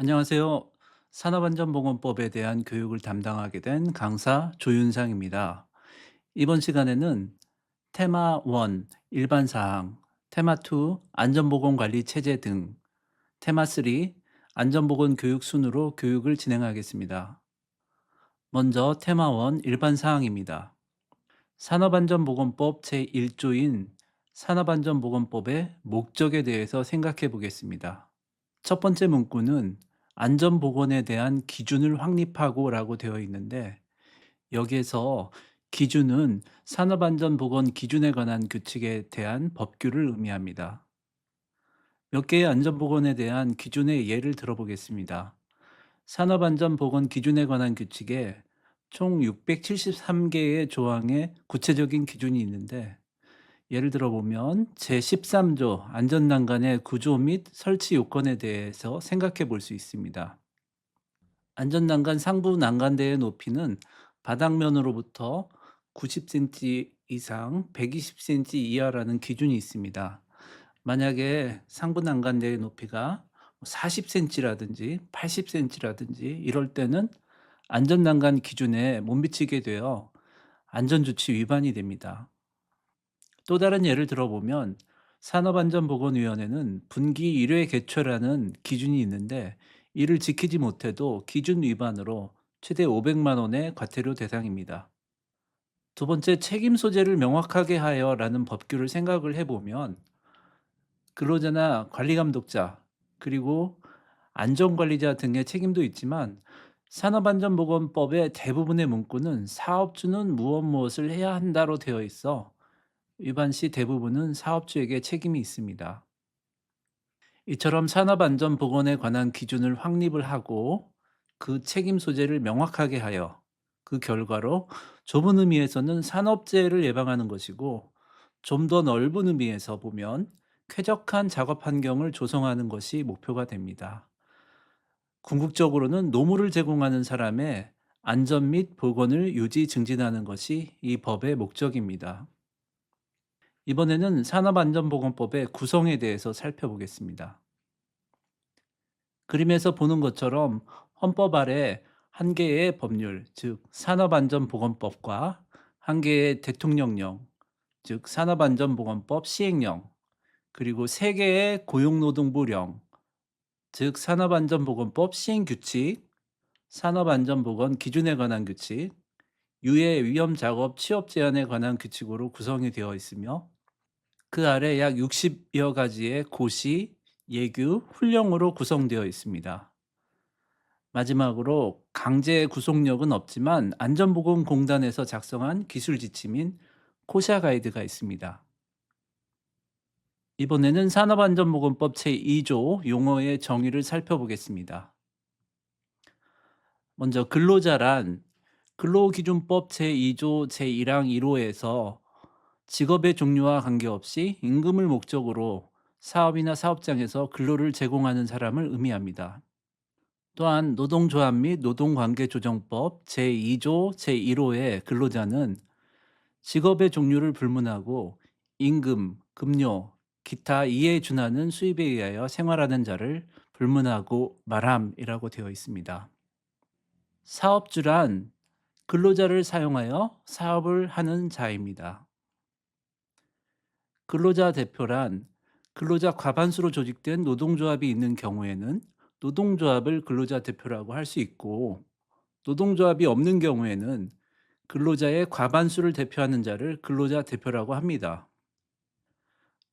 안녕하세요. 산업안전보건법에 대한 교육을 담당하게 된 강사 조윤상입니다. 이번 시간에는 테마 1 일반 사항, 테마 2 안전보건관리 체제 등, 테마 3 안전보건 교육 순으로 교육을 진행하겠습니다. 먼저 테마 1 일반 사항입니다. 산업안전보건법 제1조인 산업안전보건법의 목적에 대해서 생각해 보겠습니다. 첫 번째 문구는 안전보건에 대한 기준을 확립하고 라고 되어 있는데, 여기에서 기준은 산업안전보건 기준에 관한 규칙에 대한 법규를 의미합니다. 몇 개의 안전보건에 대한 기준의 예를 들어보겠습니다. 산업안전보건 기준에 관한 규칙에 총 673개의 조항의 구체적인 기준이 있는데, 예를 들어보면 제13조 안전난간의 구조 및 설치 요건에 대해서 생각해 볼 수 있습니다. 안전난간 상부 난간대의 높이는 바닥면으로부터 90cm 이상 120cm 이하라는 기준이 있습니다. 만약에 상부 난간대의 높이가 40cm라든지 80cm라든지 이럴 때는 안전난간 기준에 못 미치게 되어 안전조치 위반이 됩니다. 또 다른 예를 들어보면 산업안전보건위원회는 분기 1회 개최라는 기준이 있는데, 이를 지키지 못해도 기준 위반으로 최대 500만 원의 과태료 대상입니다. 두 번째, 책임 소재를 명확하게 하여라는 법규를 생각을 해보면 근로자나 관리감독자, 그리고 안전관리자 등의 책임도 있지만, 산업안전보건법의 대부분의 문구는 사업주는 무엇 무엇을 해야 한다로 되어 있어 위반 시 대부분은 사업주에게 책임이 있습니다. 이처럼 산업안전보건에 관한 기준을 확립을 하고 그 책임 소재를 명확하게 하여 그 결과로 좁은 의미에서는 산업재해를 예방하는 것이고, 좀 더 넓은 의미에서 보면 쾌적한 작업 환경을 조성하는 것이 목표가 됩니다. 궁극적으로는 노무를 제공하는 사람의 안전 및 보건을 유지 증진하는 것이 이 법의 목적입니다. 이번에는 산업안전보건법의 구성에 대해서 살펴보겠습니다. 그림에서 보는 것처럼 헌법 아래 한 개의 법률, 즉 산업안전보건법과 한 개의 대통령령, 즉 산업안전보건법 시행령, 그리고 세 개의 고용노동부령, 즉 산업안전보건법 시행규칙, 산업안전보건 기준에 관한 규칙, 유해 위험 작업 취업 제한에 관한 규칙으로 구성이 되어 있으며, 그 아래 약 60여 가지의 고시, 예규, 훈령으로 구성되어 있습니다. 마지막으로 강제 구속력은 없지만 안전보건공단에서 작성한 기술 지침인 코샤 가이드가 있습니다. 이번에는 산업안전보건법 제2조 용어의 정의를 살펴보겠습니다. 먼저 근로자란 근로기준법 제2조 제1항 1호에서 직업의 종류와 관계없이 임금을 목적으로 사업이나 사업장에서 근로를 제공하는 사람을 의미합니다. 또한 노동조합 및 노동관계조정법 제2조 제1호의 근로자는 직업의 종류를 불문하고 임금, 급료, 기타 이에 준하는 수입에 의하여 생활하는 자를 불문하고 말함이라고 되어 있습니다. 사업주란 근로자를 사용하여 사업을 하는 자입니다. 근로자 대표란 근로자 과반수로 조직된 노동조합이 있는 경우에는 노동조합을 근로자 대표라고 할 수 있고, 노동조합이 없는 경우에는 근로자의 과반수를 대표하는 자를 근로자 대표라고 합니다.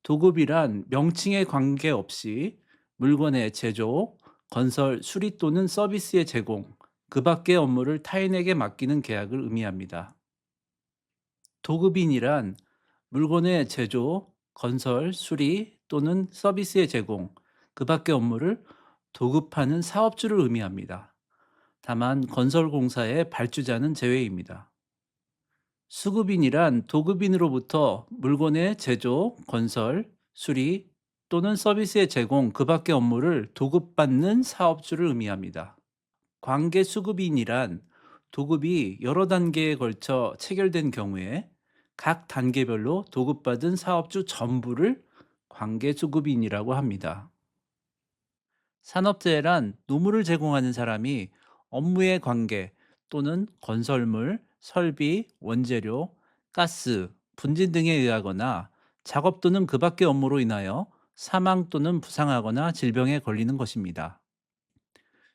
도급이란 명칭에 관계없이 물건의 제조, 건설, 수리 또는 서비스의 제공, 그 밖의 업무를 타인에게 맡기는 계약을 의미합니다. 도급인이란 물건의 제조, 건설, 수리 또는 서비스의 제공, 그 밖의 업무를 도급하는 사업주를 의미합니다. 다만 건설공사의 발주자는 제외입니다. 수급인이란 도급인으로부터 물건의 제조, 건설, 수리 또는 서비스의 제공, 그 밖의 업무를 도급받는 사업주를 의미합니다. 관계수급인이란 도급이 여러 단계에 걸쳐 체결된 경우에 각 단계별로 도급받은 사업주 전부를 관계수급인이라고 합니다. 산업재해란 노무를 제공하는 사람이 업무의 관계 또는 건설물, 설비, 원재료, 가스, 분진 등에 의하거나 작업 또는 그 밖의 업무로 인하여 사망 또는 부상하거나 질병에 걸리는 것입니다.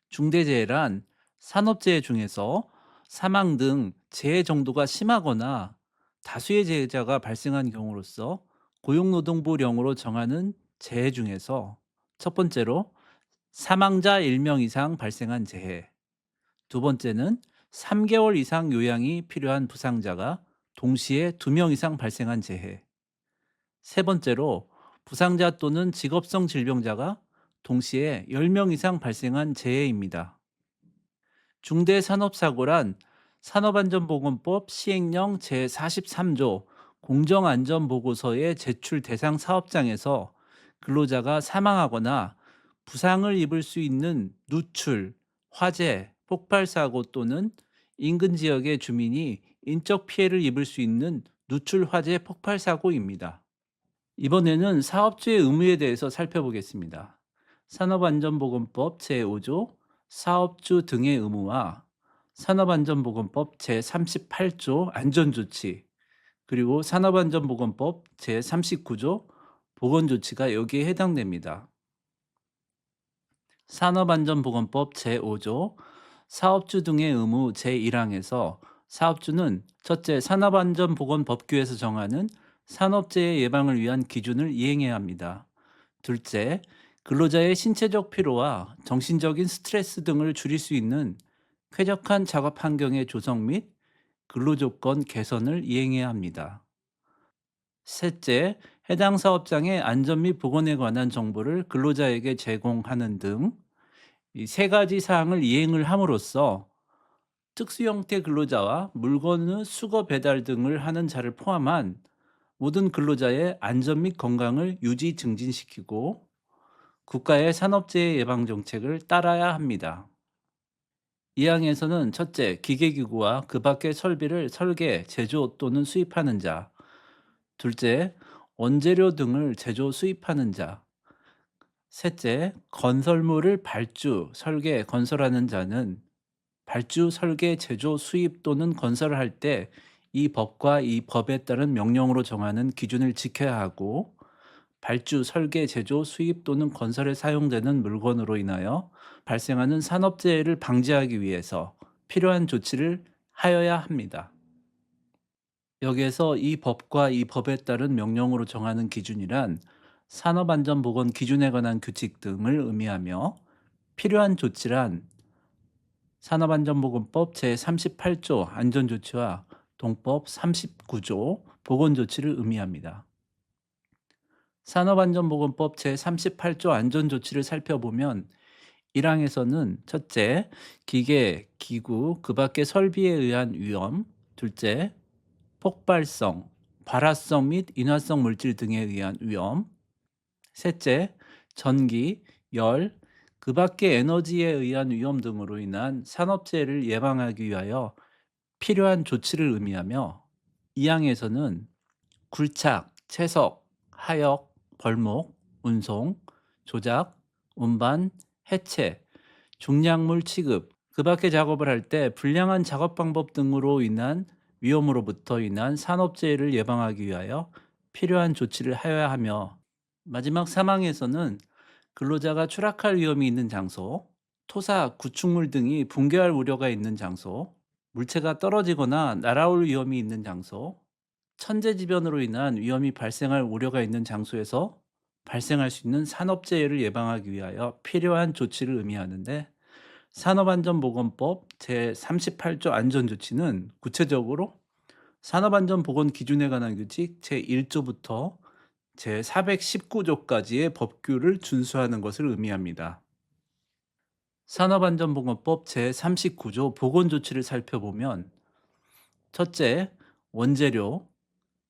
중대재해란 산업재해 중에서 사망 등 재해 정도가 심하거나 다수의 재해자가 발생한 경우로서 고용노동부령으로 정하는 재해 중에서 첫 번째로 사망자 1명 이상 발생한 재해, 두 번째는 3개월 이상 요양이 필요한 부상자가 동시에 2명 이상 발생한 재해, 세 번째로 부상자 또는 직업성 질병자가 동시에 10명 이상 발생한 재해입니다. 중대산업사고란 산업안전보건법 시행령 제43조 공정안전보고서의 제출 대상 사업장에서 근로자가 사망하거나 부상을 입을 수 있는 누출, 화재, 폭발사고 또는 인근 지역의 주민이 인적 피해를 입을 수 있는 누출 화재 폭발사고입니다. 이번에는 사업주의 의무에 대해서 살펴보겠습니다. 산업안전보건법 제5조 사업주 등의 의무와 산업안전보건법 제38조 안전조치, 그리고 산업안전보건법 제39조 보건조치가 여기에 해당됩니다. 산업안전보건법 제5조 사업주 등의 의무 제1항에서 사업주는 첫째, 산업안전보건법규에서 정하는 산업재해 예방을 위한 기준을 이행해야 합니다. 둘째, 근로자의 신체적 피로와 정신적인 스트레스 등을 줄일 수 있는 쾌적한 작업 환경의 조성 및 근로조건 개선을 이행해야 합니다. 셋째, 해당 사업장의 안전 및 보건에 관한 정보를 근로자에게 제공하는 등 이 세 가지 사항을 이행을 함으로써 특수 형태 근로자와 물건의 수거 배달 등을 하는 자를 포함한 모든 근로자의 안전 및 건강을 유지 증진시키고 국가의 산업재해 예방 정책을 따라야 합니다. 이 항에서는 첫째, 기계기구와 그 밖의 설비를 설계, 제조 또는 수입하는 자, 둘째, 원재료 등을 제조, 수입하는 자, 셋째, 건설물을 발주, 설계, 건설하는 자는 발주, 설계, 제조, 수입 또는 건설을 할 때 이 법과 이 법에 따른 명령으로 정하는 기준을 지켜야 하고 발주, 설계, 제조, 수입 또는 건설에 사용되는 물건으로 인하여 발생하는 산업재해를 방지하기 위해서 필요한 조치를 하여야 합니다. 여기에서 이 법과 이 법에 따른 명령으로 정하는 기준이란 산업안전보건 기준에 관한 규칙 등을 의미하며 필요한 조치란 산업안전보건법 제38조 안전조치와 동법 39조 보건조치를 의미합니다. 산업안전보건법 제38조 안전조치를 살펴보면 1항에서는 첫째, 기계, 기구, 그 밖의 설비에 의한 위험, 둘째, 폭발성, 발화성 및 인화성 물질 등에 의한 위험, 셋째, 전기, 열, 그 밖의 에너지에 의한 위험 등으로 인한 산업재해를 예방하기 위하여 필요한 조치를 의미하며 이 항에서는 굴착, 채석, 하역, 벌목, 운송, 조작, 운반, 해체, 중량물 취급, 그 밖의 작업을 할 때 불량한 작업 방법 등으로 인한 위험으로부터 인한 산업재해를 예방하기 위하여 필요한 조치를 하여야 하며 마지막 사망에서는 근로자가 추락할 위험이 있는 장소, 토사, 구축물 등이 붕괴할 우려가 있는 장소, 물체가 떨어지거나 날아올 위험이 있는 장소, 천재지변으로 인한 위험이 발생할 우려가 있는 장소에서 발생할 수 있는 산업재해를 예방하기 위하여 필요한 조치를 의미하는데 산업안전보건법 제38조 안전조치는 구체적으로 산업안전보건 기준에 관한 규칙 제1조부터 제419조까지의 법규를 준수하는 것을 의미합니다. 산업안전보건법 제39조 보건조치를 살펴보면 첫째, 원재료,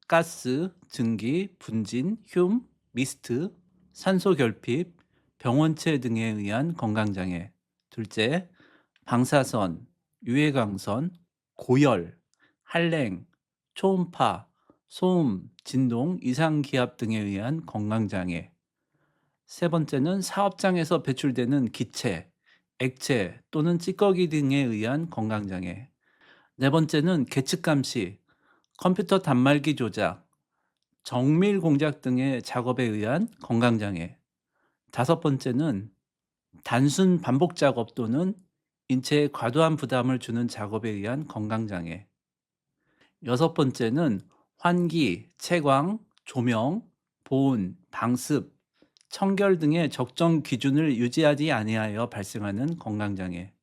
가스, 증기, 분진, 흉, 미스트, 산소 결핍, 병원체 등에 의한 건강장애. 둘째, 방사선, 유해광선, 고열, 한랭, 초음파, 소음, 진동, 이상기압 등에 의한 건강장애. 세 번째는 사업장에서 배출되는 기체, 액체 또는 찌꺼기 등에 의한 건강장애. 네 번째는 계측 감시, 컴퓨터 단말기 조작, 정밀 공작 등의 작업에 의한 건강장애. 다섯 번째는 단순 반복 작업 또는 인체에 과도한 부담을 주는 작업에 의한 건강장애. 여섯 번째는 환기, 채광, 조명, 보온, 방습, 청결 등의 적정 기준을 유지하지 아니하여 발생하는 건강장애.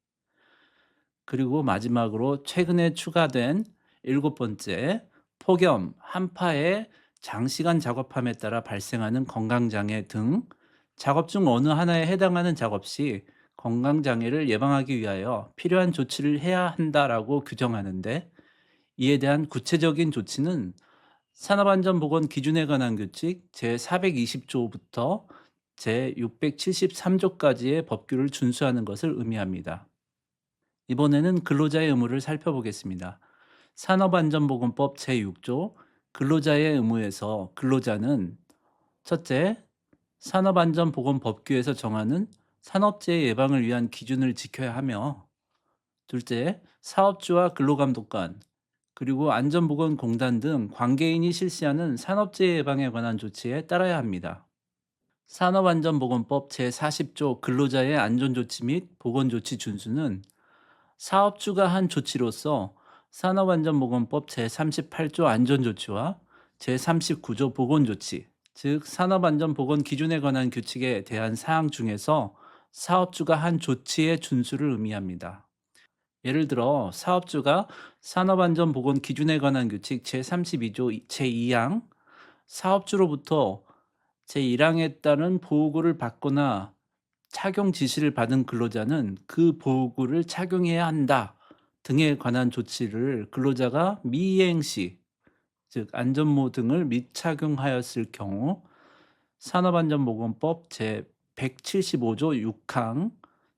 그리고 마지막으로 최근에 추가된 일곱 번째, 폭염, 한파에 장시간 작업함에 따라 발생하는 건강장애 등 작업 중 어느 하나에 해당하는 작업 시 건강장애를 예방하기 위하여 필요한 조치를 해야 한다라고 규정하는데, 이에 대한 구체적인 조치는 산업안전보건 기준에 관한 규칙 제420조부터 제673조까지의 법규를 준수하는 것을 의미합니다. 이번에는 근로자의 의무를 살펴보겠습니다. 산업안전보건법 제6조 근로자의 의무에서 근로자는 첫째, 산업안전보건법규에서 정하는 산업재해 예방을 위한 기준을 지켜야 하며, 둘째, 사업주와 근로감독관, 그리고 안전보건공단 등 관계인이 실시하는 산업재해 예방에 관한 조치에 따라야 합니다. 산업안전보건법 제40조 근로자의 안전조치 및 보건조치 준수는 사업주가 한 조치로서 산업안전보건법 제38조 안전조치와 제39조 보건조치, 즉 산업안전보건 기준에 관한 규칙에 대한 사항 중에서 사업주가 한 조치의 준수를 의미합니다. 예를 들어 사업주가 산업안전보건 기준에 관한 규칙 제32조 제2항 사업주로부터 제1항에 따른 보호구를 받거나 착용 지시를 받은 근로자는 그 보호구를 착용해야 한다 등에 관한 조치를 근로자가 미이행 시, 즉 안전모 등을 미착용하였을 경우 산업안전보건법 제175조 6항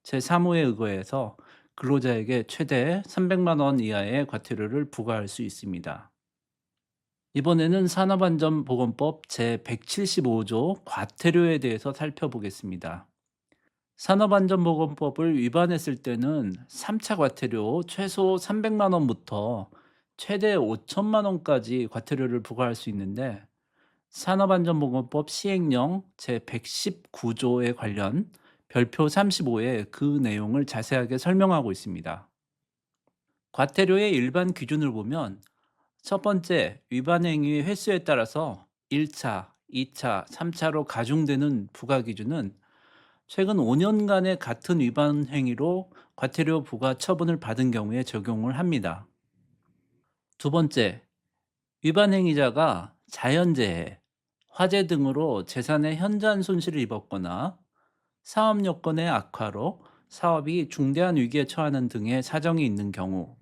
제3호에 의거해서 근로자에게 최대 300만 원 이하의 과태료를 부과할 수 있습니다. 이번에는 산업안전보건법 제175조 과태료에 대해서 살펴보겠습니다. 산업안전보건법을 위반했을 때는 3차 과태료 최소 300만 원부터 최대 5천만 원까지 과태료를 부과할 수 있는데, 산업안전보건법 시행령 제119조에 관련 별표 35에 그 내용을 자세하게 설명하고 있습니다. 과태료의 일반 기준을 보면 첫 번째, 위반 행위 횟수에 따라서 1차, 2차, 3차로 가중되는 부과 기준은 최근 5년간의 같은 위반 행위로 과태료 부과 처분을 받은 경우에 적용을 합니다. 두 번째, 위반 행위자가 자연재해, 화재 등으로 재산의 현저한 손실을 입었거나 사업 여건의 악화로 사업이 중대한 위기에 처하는 등의 사정이 있는 경우,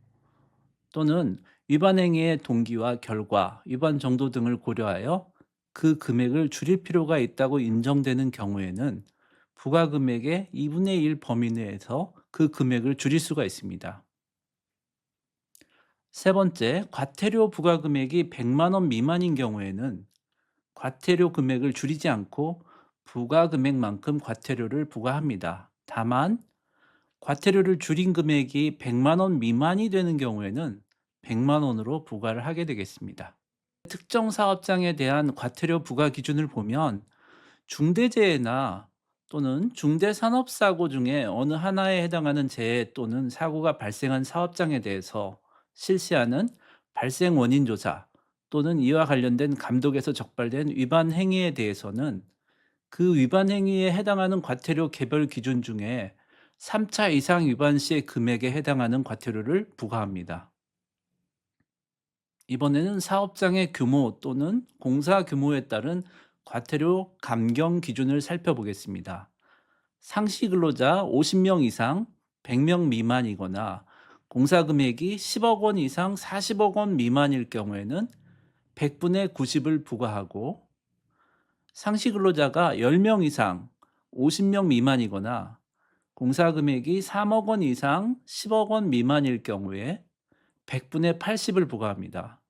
또는 위반 행위의 동기와 결과, 위반 정도 등을 고려하여 그 금액을 줄일 필요가 있다고 인정되는 경우에는 부과 금액의 2분의 1 범위 내에서 그 금액을 줄일 수가 있습니다. 세 번째, 과태료 부과 금액이 100만 원 미만인 경우에는 과태료 금액을 줄이지 않고 부과 금액만큼 과태료를 부과합니다. 다만 과태료를 줄인 금액이 100만 원 미만이 되는 경우에는 100만 원으로 부과를 하게 되겠습니다. 특정 사업장에 대한 과태료 부과 기준을 보면 중대재해나 또는 중대산업사고 중에 어느 하나에 해당하는 재해 또는 사고가 발생한 사업장에 대해서 실시하는 발생 원인 조사, 또는 이와 관련된 감독에서 적발된 위반 행위에 대해서는 그 위반 행위에 해당하는 과태료 개별 기준 중에 3차 이상 위반 시의 금액에 해당하는 과태료를 부과합니다. 이번에는 사업장의 규모 또는 공사 규모에 따른 과태료 감경 기준을 살펴보겠습니다. 상시 근로자 50명 이상 100명 미만이거나 공사 금액이 10억 원 이상 40억 원 미만일 경우에는 100분의 90을 부과하고, 상시 근로자가 10명 이상 50명 미만이거나 공사 금액이 3억 원 이상 10억 원 미만일 경우에 100분의 80을 부과합니다.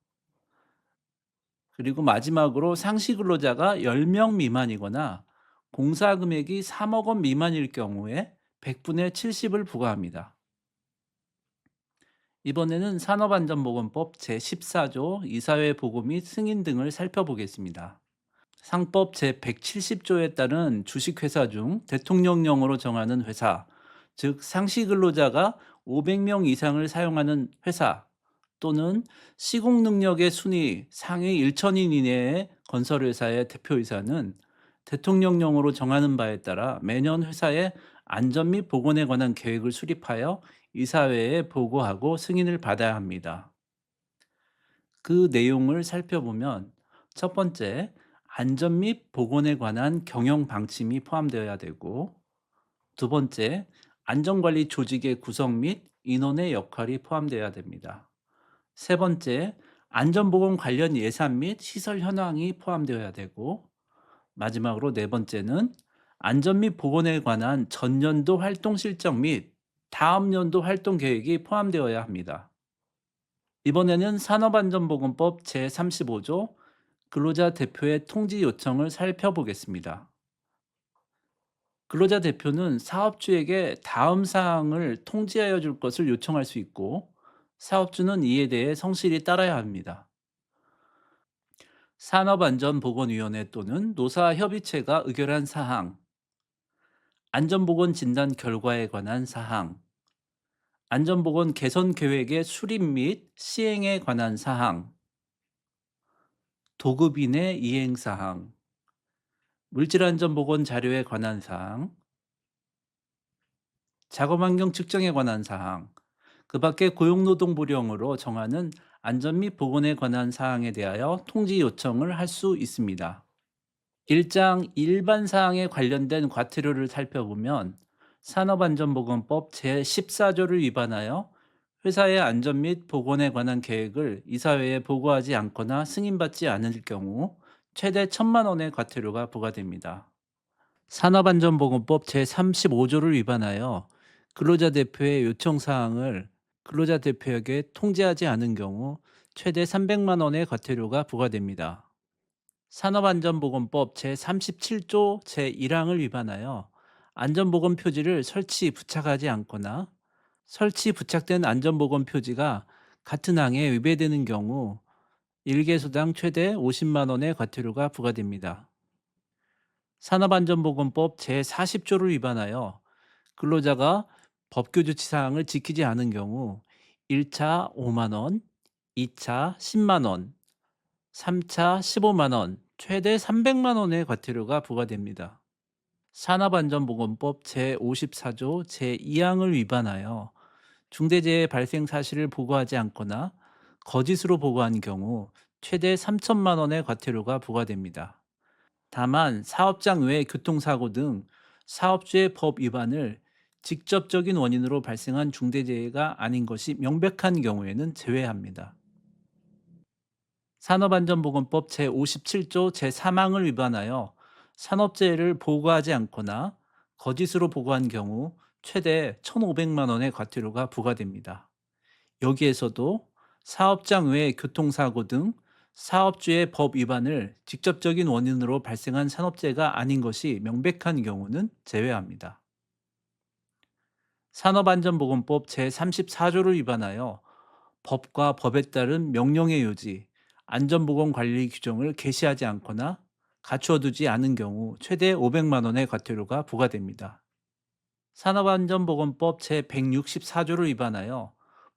그리고 마지막으로 상시 근로자가 10명 미만이거나 공사 금액이 3억 원 미만일 경우에 100분의 70을 부과합니다. 이번에는 산업안전보건법 제14조 이사회 보고 및 승인 등을 살펴보겠습니다. 상법 제170조에 따른 주식회사 중 대통령령으로 정하는 회사, 즉 상시 근로자가 500명 이상을 사용하는 회사 또는 시공 능력의 순위 상위 1천인 이내의 건설회사의 대표이사는 대통령령으로 정하는 바에 따라 매년 회사의 안전 및 보건에 관한 계획을 수립하여 이사회에 보고하고 승인을 받아야 합니다. 그 내용을 살펴보면 첫 번째, 안전 및 보건에 관한 경영 방침이 포함되어야 되고, 두 번째, 안전관리 조직의 구성 및 인원의 역할이 포함되어야 됩니다. 세 번째, 안전보건 관련 예산 및 시설 현황이 포함되어야 되고, 마지막으로 네 번째는 안전 및 보건에 관한 전년도 활동 실적 및 다음 연도 활동 계획이 포함되어야 합니다. 이번에는 산업안전보건법 제35조 근로자 대표의 통지 요청을 살펴보겠습니다. 근로자 대표는 사업주에게 다음 사항을 통지하여 줄 것을 요청할 수 있고, 사업주는 이에 대해 성실히 따라야 합니다. 산업안전보건위원회 또는 노사협의체가 의결한 사항, 안전보건 진단 결과에 관한 사항, 안전보건 개선 계획의 수립 및 시행에 관한 사항, 도급인의 이행 사항, 물질안전보건 자료에 관한 사항, 작업환경 측정에 관한 사항, 그 밖에 고용노동부령으로 정하는 안전 및 보건에 관한 사항에 대하여 통지 요청을 할 수 있습니다. 1장 일반 사항에 관련된 과태료를 살펴보면 산업안전보건법 제14조를 위반하여 회사의 안전 및 보건에 관한 계획을 이사회에 보고하지 않거나 승인받지 않을 경우 최대 1,000만 원의 과태료가 부과됩니다. 산업안전보건법 제35조를 위반하여 근로자 대표의 요청 사항을 근로자 대표에게 통지하지 않은 경우 최대 300만 원의 과태료가 부과됩니다. 산업안전보건법 제37조 제1항을 위반하여 안전보건 표지를 설치, 부착하지 않거나 설치, 부착된 안전보건 표지가 같은 항에 위배되는 경우 1개소당 최대 50만 원의 과태료가 부과됩니다. 산업안전보건법 제40조를 위반하여 근로자가 법규 조치 사항을 지키지 않은 경우 1차 5만 원, 2차 10만 원, 3차 15만 원, 최대 300만 원의 과태료가 부과됩니다. 산업안전보건법 제54조 제2항을 위반하여 중대재해 발생 사실을 보고하지 않거나 거짓으로 보고한 경우 최대 3천만 원의 과태료가 부과됩니다. 다만 사업장 외 교통사고 등 사업주의 법 위반을 직접적인 원인으로 발생한 중대재해가 아닌 것이 명백한 경우에는 제외합니다. 산업안전보건법 제57조 제3항을 위반하여 산업재해를 보고하지 않거나 거짓으로 보고한 경우 최대 1,500만 원의 과태료가 부과됩니다. 여기에서도 사업장 외 교통사고 등 사업주의 법 위반을 직접적인 원인으로 발생한 산업재해가 아닌 것이 명백한 경우는 제외합니다. 산업안전보건법 제34조를 위반하여 법과 법에 따른 명령의 요지, 안전보건 관리 규정을 개시하지 않거나 갖추어 두지 않은 경우 최대 500만 원의 과태료가 부과됩니다. 산업안전보건법 제164조를 위반하여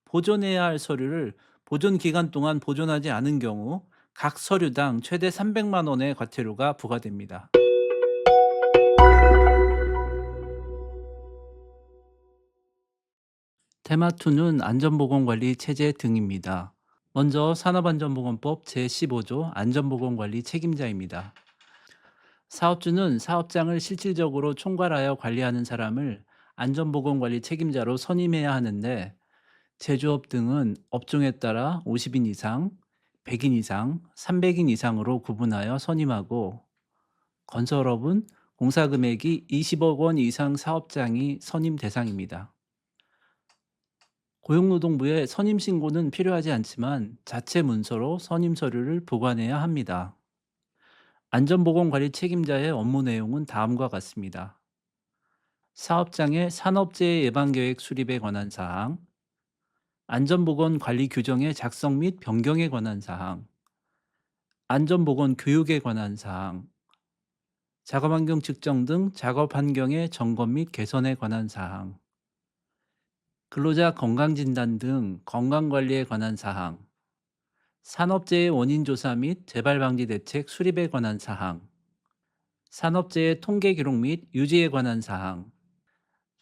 보존해야 할 서류를 보존 기간 동안 보존하지 않은 경우 각 서류당 최대 300만 원의 과태료가 부과됩니다. 테마2는 안전보건관리 체제 등입니다. 먼저 산업안전보건법 제15조 안전보건관리 책임자입니다. 사업주는 사업장을 실질적으로 총괄하여 관리하는 사람을 안전보건관리 책임자로 선임해야 하는데, 제조업 등은 업종에 따라 50인 이상, 100인 이상, 300인 이상으로 구분하여 선임하고, 건설업은 공사 금액이 20억 원 이상 사업장이 선임 대상입니다. 고용노동부에 선임 신고는 필요하지 않지만 자체 문서로 선임 서류를 보관해야 합니다. 안전보건관리 책임자의 업무 내용은 다음과 같습니다. 사업장의 산업재해 예방계획 수립에 관한 사항, 안전보건관리 규정의 작성 및 변경에 관한 사항, 안전보건 교육에 관한 사항, 작업환경 측정 등 작업환경의 점검 및 개선에 관한 사항, 근로자 건강진단 등 건강관리에 관한 사항, 산업재해 원인 조사 및 재발방지 대책 수립에 관한 사항, 산업재해 통계 기록 및 유지에 관한 사항,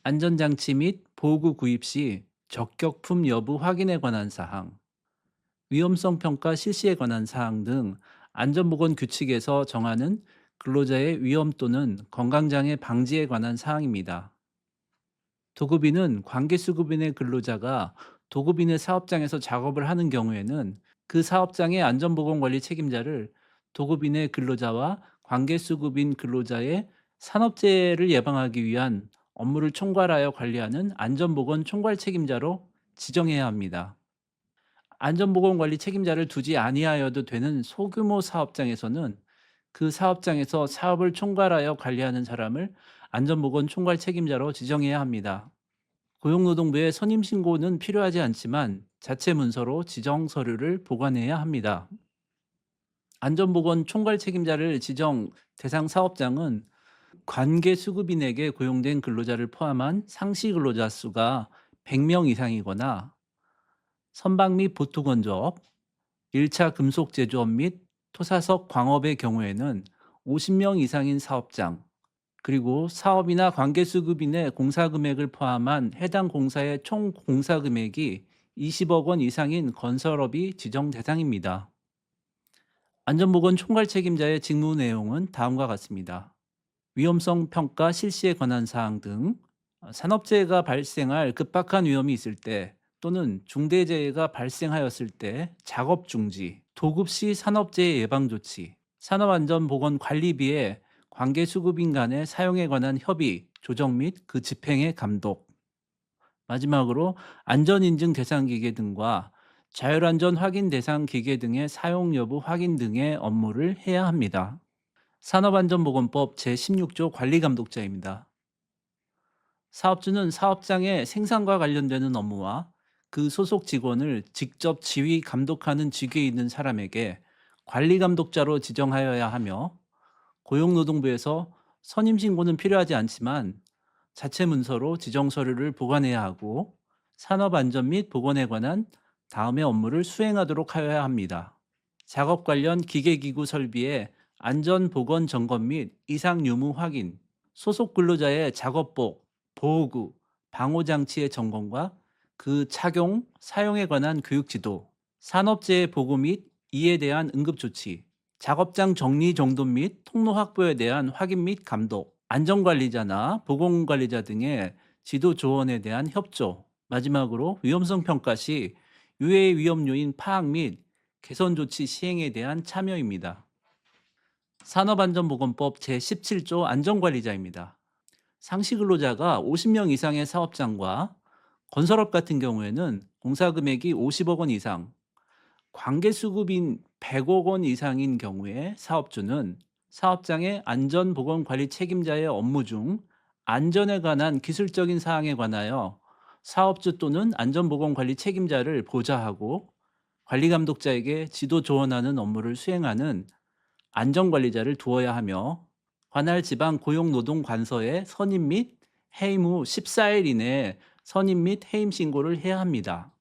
안전장치 및 보호구 구입 시 적격품 여부 확인에 관한 사항, 위험성 평가 실시에 관한 사항 등 안전보건 규칙에서 정하는 근로자의 위험 또는 건강장애 방지에 관한 사항입니다. 도급인은 관계수급인의 근로자가 도급인의 사업장에서 작업을 하는 경우에는 그 사업장의 안전보건관리 책임자를 도급인의 근로자와 관계수급인 근로자의 산업재해를 예방하기 위한 업무를 총괄하여 관리하는 안전보건 총괄 책임자로 지정해야 합니다. 안전보건관리 책임자를 두지 아니하여도 되는 소규모 사업장에서는 그 사업장에서 사업을 총괄하여 관리하는 사람을 안전보건 총괄 책임자로 지정해야 합니다. 고용노동부의 선임신고는 필요하지 않지만 자체 문서로 지정 서류를 보관해야 합니다. 안전보건 총괄 책임자를 지정 대상 사업장은 관계 수급인에게 고용된 근로자를 포함한 상시 근로자 수가 100명 이상이거나 선박 및 보트 건조업, 1차 금속 제조업 및 토사석 광업의 경우에는 50명 이상인 사업장, 그리고 사업이나 관계수급인의 공사 금액을 포함한 해당 공사의 총 공사 금액이 20억 원 이상인 건설업이 지정 대상입니다. 안전보건 총괄 책임자의 직무 내용은 다음과 같습니다. 위험성 평가 실시에 관한 사항 등 산업재해가 발생할 급박한 위험이 있을 때 또는 중대재해가 발생하였을 때 작업 중지, 도급 시 산업재해 예방 조치, 산업안전보건관리비의 관계수급인 간의 사용에 관한 협의, 조정 및 그 집행의 감독, 마지막으로 안전인증 대상 기계 등과 자율안전 확인 대상 기계 등의 사용 여부 확인 등의 업무를 해야 합니다. 산업안전보건법 제16조 관리감독자입니다. 사업주는 사업장의 생산과 관련되는 업무와 그 소속 직원을 직접 지휘 감독하는 직위에 있는 사람에게 관리감독자로 지정하여야 하며 고용노동부에서 선임신고는 필요하지 않지만 자체 문서로 지정 서류를 보관해야 하고 산업안전 및 보건에 관한 다음의 업무를 수행하도록 하여야 합니다. 작업 관련 기계기구 설비의 안전보건 점검 및 이상 유무 확인, 소속 근로자의 작업복, 보호구, 방호장치의 점검과 그 착용, 사용에 관한 교육 지도, 산업재해 보고 및 이에 대한 응급조치, 작업장 정리 정돈 및 통로 확보에 대한 확인 및 감독, 안전관리자나 보건관리자 등의 지도 조언에 대한 협조, 마지막으로 위험성 평가 시 유해 위험 요인 파악 및 개선 조치 시행에 대한 참여입니다. 산업안전보건법 제17조 안전관리자입니다. 상시 근로자가 50명 이상의 사업장과 건설업 같은 경우에는 공사 금액이 50억 원 이상, 관계수급인 100억 원 이상인 경우에 사업주는 사업장의 안전보건관리 책임자의 업무 중 안전에 관한 기술적인 사항에 관하여 사업주 또는 안전보건관리 책임자를 보좌하고 관리감독자에게 지도 조언하는 업무를 수행하는 안전관리자를 두어야 하며 관할 지방 고용노동관서에 선임 및 해임 후 14일 이내에 선임 및 해임 신고를 해야 합니다.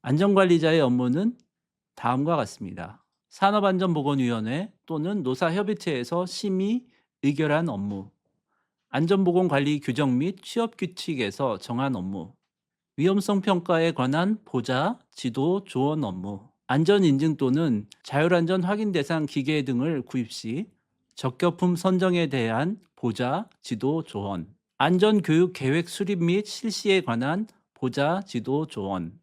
안전관리자의 업무는 다음과 같습니다. 산업안전보건위원회 또는 노사협의체에서 심의, 의결한 업무, 안전보건관리 규정 및 취업규칙에서 정한 업무, 위험성 평가에 관한 보좌, 지도, 조언 업무, 안전인증 또는 자율안전 확인 대상 기계 등을 구입 시 적격품 선정에 대한 보좌, 지도, 조언, 안전교육 계획 수립 및 실시에 관한 보좌, 지도, 조언,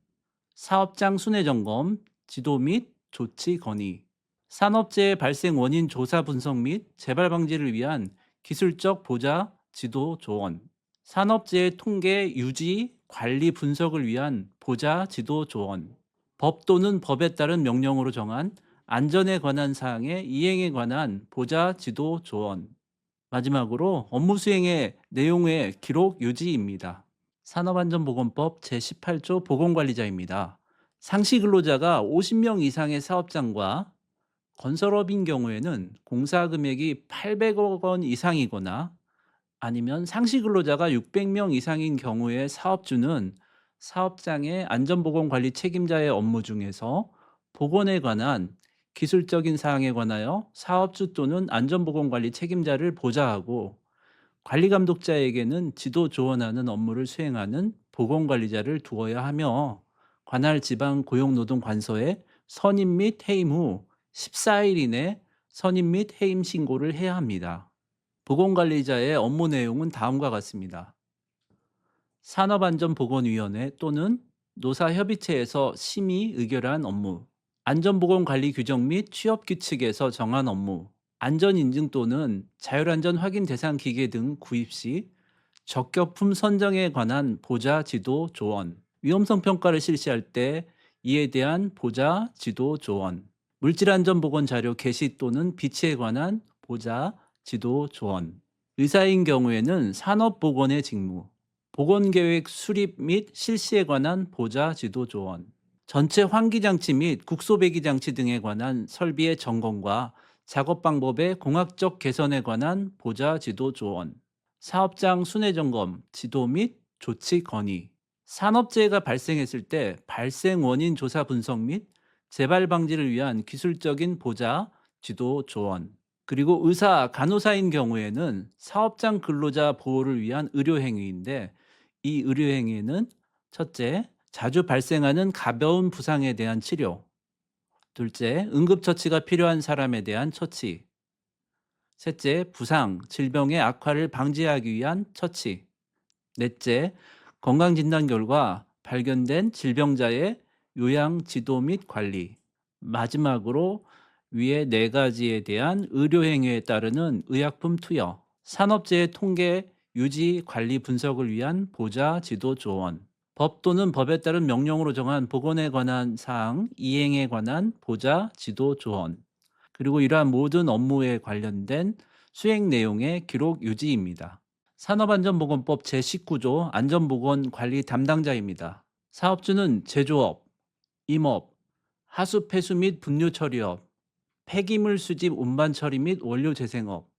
사업장 순회 점검, 지도 및 조치 건의, 산업재해 발생 원인 조사 분석 및 재발 방지를 위한 기술적 보좌, 지도, 조언, 산업재해 통계 유지, 관리 분석을 위한 보좌, 지도, 조언, 법 또는 법에 따른 명령으로 정한 안전에 관한 사항의 이행에 관한 보좌 지도 조언. 마지막으로 업무 수행의 내용의 기록 유지입니다. 산업안전보건법 제18조 보건관리자입니다. 상시 근로자가 50명 이상의 사업장과 건설업인 경우에는 공사 금액이 800억 원 이상이거나 아니면 상시 근로자가 600명 이상인 경우에 사업주는 사업장의 안전보건관리 책임자의 업무 중에서 보건에 관한 기술적인 사항에 관하여 사업주 또는 안전보건관리 책임자를 보좌하고 관리감독자에게는 지도 조언하는 업무를 수행하는 보건관리자를 두어야 하며 관할 지방 고용노동관서에 선임 및 해임 후 14일 이내 선임 및 해임 신고를 해야 합니다. 보건관리자의 업무 내용은 다음과 같습니다. 산업안전보건위원회 또는 노사협의체에서 심의 의결한 업무, 안전보건관리 규정 및 취업규칙에서 정한 업무, 안전인증 또는 자율안전 확인 대상 기계 등 구입 시 적격품 선정에 관한 보좌 지도 조언, 위험성 평가를 실시할 때 이에 대한 보좌 지도 조언, 물질안전보건 자료 게시 또는 비치에 관한 보좌 지도 조언, 의사인 경우에는 산업보건의 직무, 보건계획 수립 및 실시에 관한 보좌 지도 조언, 전체 환기장치 및 국소배기장치 등에 관한 설비의 점검과 작업 방법의 공학적 개선에 관한 보좌 지도 조언, 사업장 순회 점검, 지도 및 조치 건의, 산업재해가 발생했을 때 발생 원인 조사 분석 및 재발 방지를 위한 기술적인 보좌 지도 조언, 그리고 의사, 간호사인 경우에는 사업장 근로자 보호를 위한 의료행위인데 이 의료행위는 첫째, 자주 발생하는 가벼운 부상에 대한 치료, 둘째, 응급처치가 필요한 사람에 대한 처치, 셋째, 부상, 질병의 악화를 방지하기 위한 처치, 넷째, 건강진단 결과 발견된 질병자의 요양 지도 및 관리, 마지막으로 위의 네 가지에 대한 의료행위에 따르는 의약품 투여, 산업재해 통계 유지 관리 분석을 위한 보좌 지도 조언, 법 또는 법에 따른 명령으로 정한 보건에 관한 사항 이행에 관한 보좌 지도 조언, 그리고 이러한 모든 업무에 관련된 수행 내용의 기록 유지입니다. 산업안전보건법 제19조 안전보건관리 담당자입니다. 사업주는 제조업, 임업, 하수 폐수 및 분류 처리업, 폐기물 수집 운반 처리 및 원료 재생업,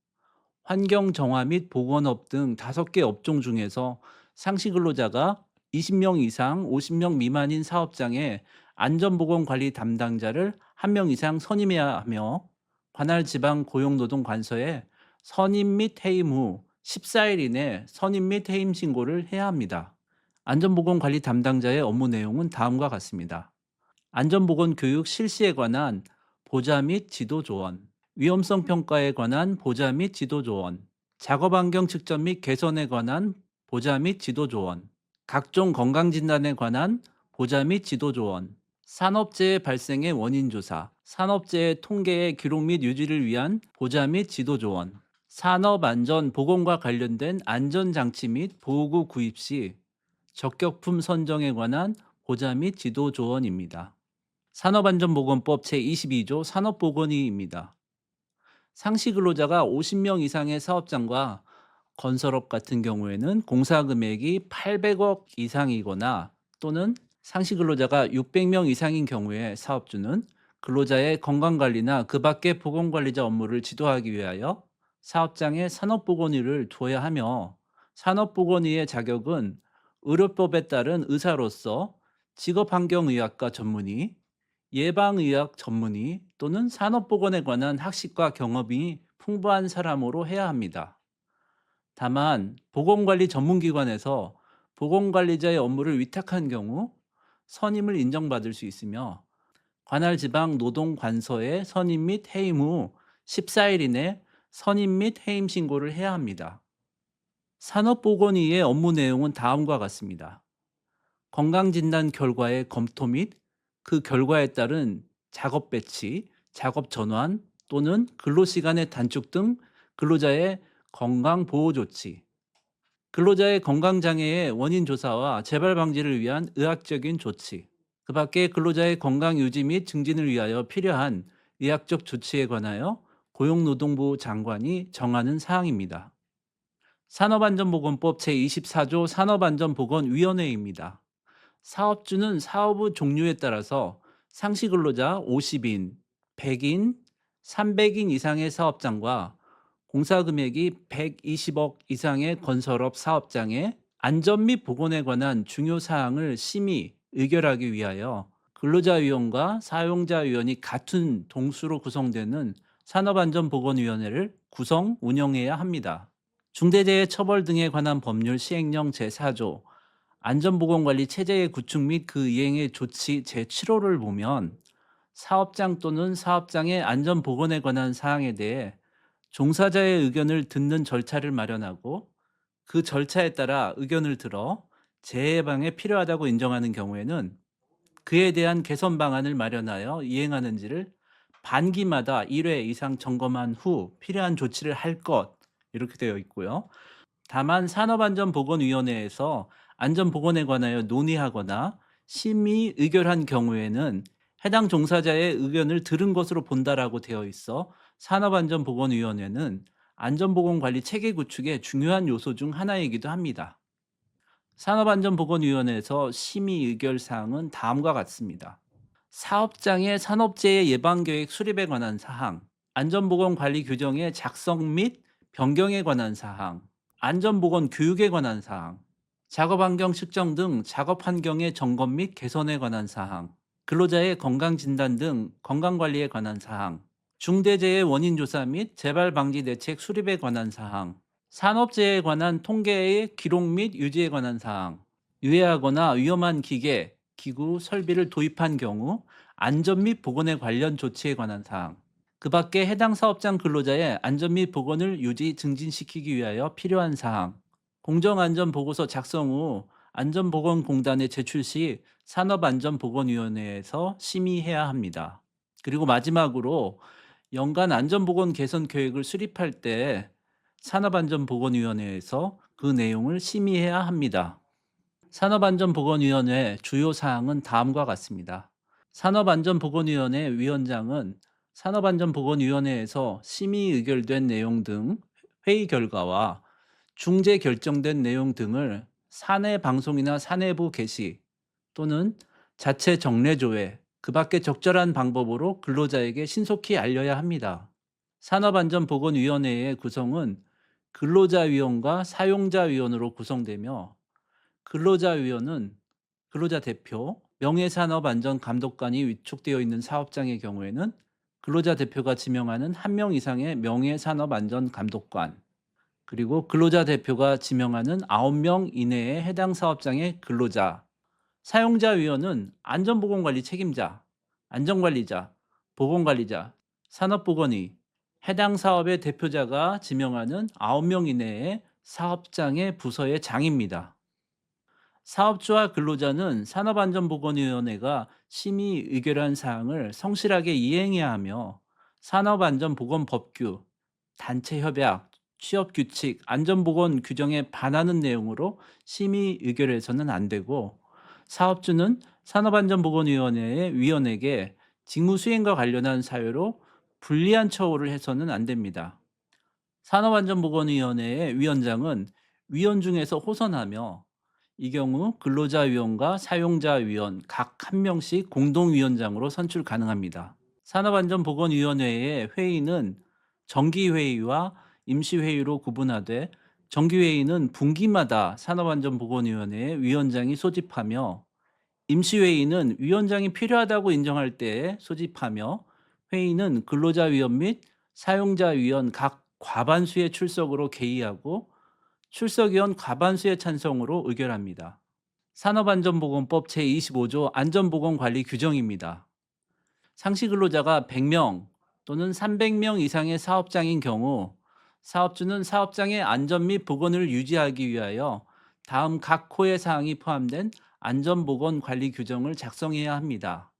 환경 정화 및 보건업 등 5개 업종 중에서 상시 근로자가 20명 이상 50명 미만인 사업장에 안전보건관리 담당자를 1명 이상 선임해야 하며 관할 지방 고용노동관서에 선임 및 해임 후 14일 이내 선임 및 해임 신고를 해야 합니다. 안전보건관리 담당자의 업무 내용은 다음과 같습니다. 안전보건 교육 실시에 관한 보좌 및 지도 조언, 위험성 평가에 관한 보좌 및 지도 조언, 작업 환경 측정 및 개선에 관한 보좌 및 지도 조언, 각종 건강진단에 관한 보좌 및 지도 조언, 산업재해 발생의 원인 조사, 산업재해 통계의 기록 및 유지를 위한 보좌 및 지도 조언, 산업안전 보건과 관련된 안전장치 및 보호구 구입 시 적격품 선정에 관한 보좌 및 지도 조언입니다. 산업안전보건법 제22조 산업보건위입니다. 상시 근로자가 50명 이상의 사업장과 건설업 같은 경우에는 공사 금액이 800억 이상이거나 또는 상시 근로자가 600명 이상인 경우에 사업주는 근로자의 건강관리나 그 밖의 보건관리자 업무를 지도하기 위하여 사업장에 산업보건의를 두어야 하며 산업보건의의 자격은 의료법에 따른 의사로서 직업환경의학과 전문의, 예방의학 전문의 또는 산업보건에 관한 학식과 경험이 풍부한 사람으로 해야 합니다. 다만 보건관리 전문기관에서 보건관리자의 업무를 위탁한 경우 선임을 인정받을 수 있으며 관할 지방 노동관서에 선임 및 해임 후 14일 이내 선임 및 해임 신고를 해야 합니다. 산업보건의의 업무 내용은 다음과 같습니다. 건강진단 결과의 검토 및 그 결과에 따른 작업 배치, 작업 전환 또는 근로시간의 단축 등 근로자의 건강보호 조치, 근로자의 건강장애의 원인 조사와 재발 방지를 위한 의학적인 조치, 그 밖에 근로자의 건강 유지 및 증진을 위하여 필요한 의학적 조치에 관하여 고용노동부 장관이 정하는 사항입니다. 산업안전보건법 제24조 산업안전보건위원회입니다. 사업주는 사업의 종류에 따라서 상시근로자 50인, 100인, 300인 이상의 사업장과 공사금액이 120억 이상의 건설업 사업장의 안전 및 보건에 관한 중요 사항을 심의, 의결하기 위하여 근로자위원과 사용자위원이 같은 동수로 구성되는 산업안전보건위원회를 구성, 운영해야 합니다. 중대재해처벌 등에 관한 법률 시행령 제4조 안전보건관리 체제의 구축 및 그 이행의 조치 제7호를 보면 사업장 또는 사업장의 안전보건에 관한 사항에 대해 종사자의 의견을 듣는 절차를 마련하고 그 절차에 따라 의견을 들어 재해 예방에 필요하다고 인정하는 경우에는 그에 대한 개선 방안을 마련하여 이행하는지를 반기마다 1회 이상 점검한 후 필요한 조치를 할 것 이렇게 되어 있고요. 다만 산업안전보건위원회에서 안전보건에 관하여 논의하거나 심의 의결한 경우에는 해당 종사자의 의견을 들은 것으로 본다라고 되어 있어 산업안전보건위원회는 안전보건관리 체계 구축의 중요한 요소 중 하나이기도 합니다. 산업안전보건위원회에서 심의 의결 사항은 다음과 같습니다. 사업장의 산업재해 예방계획 수립에 관한 사항, 안전보건관리 규정의 작성 및 변경에 관한 사항, 안전보건 교육에 관한 사항, 작업환경 측정 등 작업환경의 점검 및 개선에 관한 사항, 근로자의 건강진단 등 건강관리에 관한 사항, 중대재해 원인조사 및 재발방지 대책 수립에 관한 사항, 산업재해에 관한 통계의 기록 및 유지에 관한 사항, 유해하거나 위험한 기계, 기구, 설비를 도입한 경우 안전 및 보건에 관련 조치에 관한 사항, 그 밖에 해당 사업장 근로자의 안전 및 보건을 유지, 증진시키기 위하여 필요한 사항, 공정안전보고서 작성 후 안전보건공단에 제출 시 산업안전보건위원회에서 심의해야 합니다. 그리고 마지막으로 연간 안전보건 개선 계획을 수립할 때 산업안전보건위원회에서 그 내용을 심의해야 합니다. 산업안전보건위원회 주요 사항은 다음과 같습니다. 산업안전보건위원회 위원장은 산업안전보건위원회에서 심의 의결된 내용 등 회의 결과와 중재 결정된 내용 등을 사내 방송이나 사내부 게시 또는 자체 정례조회, 그 밖에 적절한 방법으로 근로자에게 신속히 알려야 합니다. 산업안전보건위원회의 구성은 근로자위원과 사용자위원으로 구성되며 근로자위원은 근로자 대표, 명예산업안전감독관이 위촉되어 있는 사업장의 경우에는 근로자 대표가 지명하는 1명 이상의 명예산업안전감독관, 그리고 근로자 대표가 지명하는 9명 이내의 해당 사업장의 근로자, 사용자위원은 안전보건관리 책임자, 안전관리자, 보건관리자, 산업보건의, 해당 사업의 대표자가 지명하는 9명 이내의 사업장의 부서의 장입니다. 사업주와 근로자는 산업안전보건위원회가 심의 의결한 사항을 성실하게 이행해야 하며 산업안전보건법규, 단체협약, 취업규칙, 안전보건 규정에 반하는 내용으로 심의 의결해서는 안 되고 사업주는 산업안전보건위원회의 위원에게 직무 수행과 관련한 사유로 불리한 처우를 해서는 안 됩니다. 산업안전보건위원회의 위원장은 위원 중에서 호선하며 이 경우 근로자위원과 사용자위원 각 1명씩 공동위원장으로 선출 가능합니다. 산업안전보건위원회의 회의는 정기회의와 임시회의로 구분하되 정기회의는 분기마다 산업안전보건위원회의 위원장이 소집하며 임시회의는 위원장이 필요하다고 인정할 때에 소집하며 회의는 근로자위원 및 사용자위원 각 과반수의 출석으로 개의하고 출석위원 과반수의 찬성으로 의결합니다. 산업안전보건법 제25조 안전보건관리 규정입니다. 상시 근로자가 100명 또는 300명 이상의 사업장인 경우 사업주는 사업장의 안전 및 보건을 유지하기 위하여 다음 각 호의 사항이 포함된 안전보건관리 규정을 작성해야 합니다.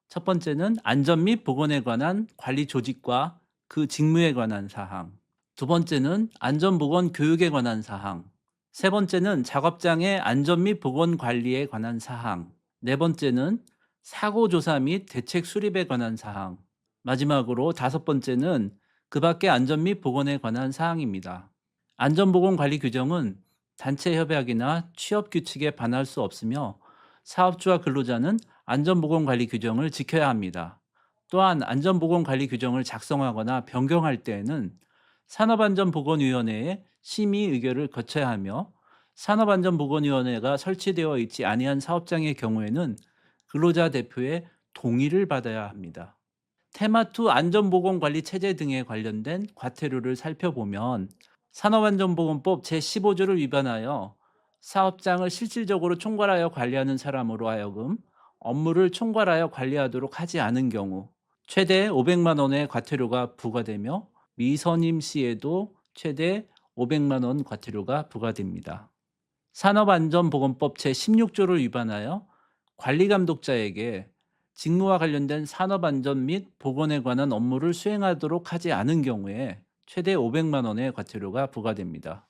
첫 번째는 안전 및 보건에 관한 관리 조직과 그 직무에 관한 사항, 두 번째는 안전보건 교육에 관한 사항, 세 번째는 작업장의 안전 및 보건 관리에 관한 사항, 네 번째는 사고조사 및 대책 수립에 관한 사항, 마지막으로 다섯 번째는 그 밖의 안전 및 보건에 관한 사항입니다. 안전보건관리 규정은 단체 협약이나 취업 규칙에 반할 수 없으며 사업주와 근로자는 안전보건관리 규정을 지켜야 합니다. 또한 안전보건관리 규정을 작성하거나 변경할 때에는 산업안전보건위원회의 심의 의결을 거쳐야 하며 산업안전보건위원회가 설치되어 있지 아니한 사업장의 경우에는 근로자 대표의 동의를 받아야 합니다. 테마2 안전보건관리 체제 등에 관련된 과태료를 살펴보면 산업안전보건법 제15조를 위반하여 사업장을 실질적으로 총괄하여 관리하는 사람으로 하여금 업무를 총괄하여 관리하도록 하지 않은 경우 최대 500만 원의 과태료가 부과되며 미선임 시에도 최대 500만 원 과태료가 부과됩니다. 산업안전보건법 제16조를 위반하여 관리감독자에게 직무와 관련된 산업안전 및 보건에 관한 업무를 수행하도록 하지 않은 경우에 최대 500만 원의 과태료가 부과됩니다.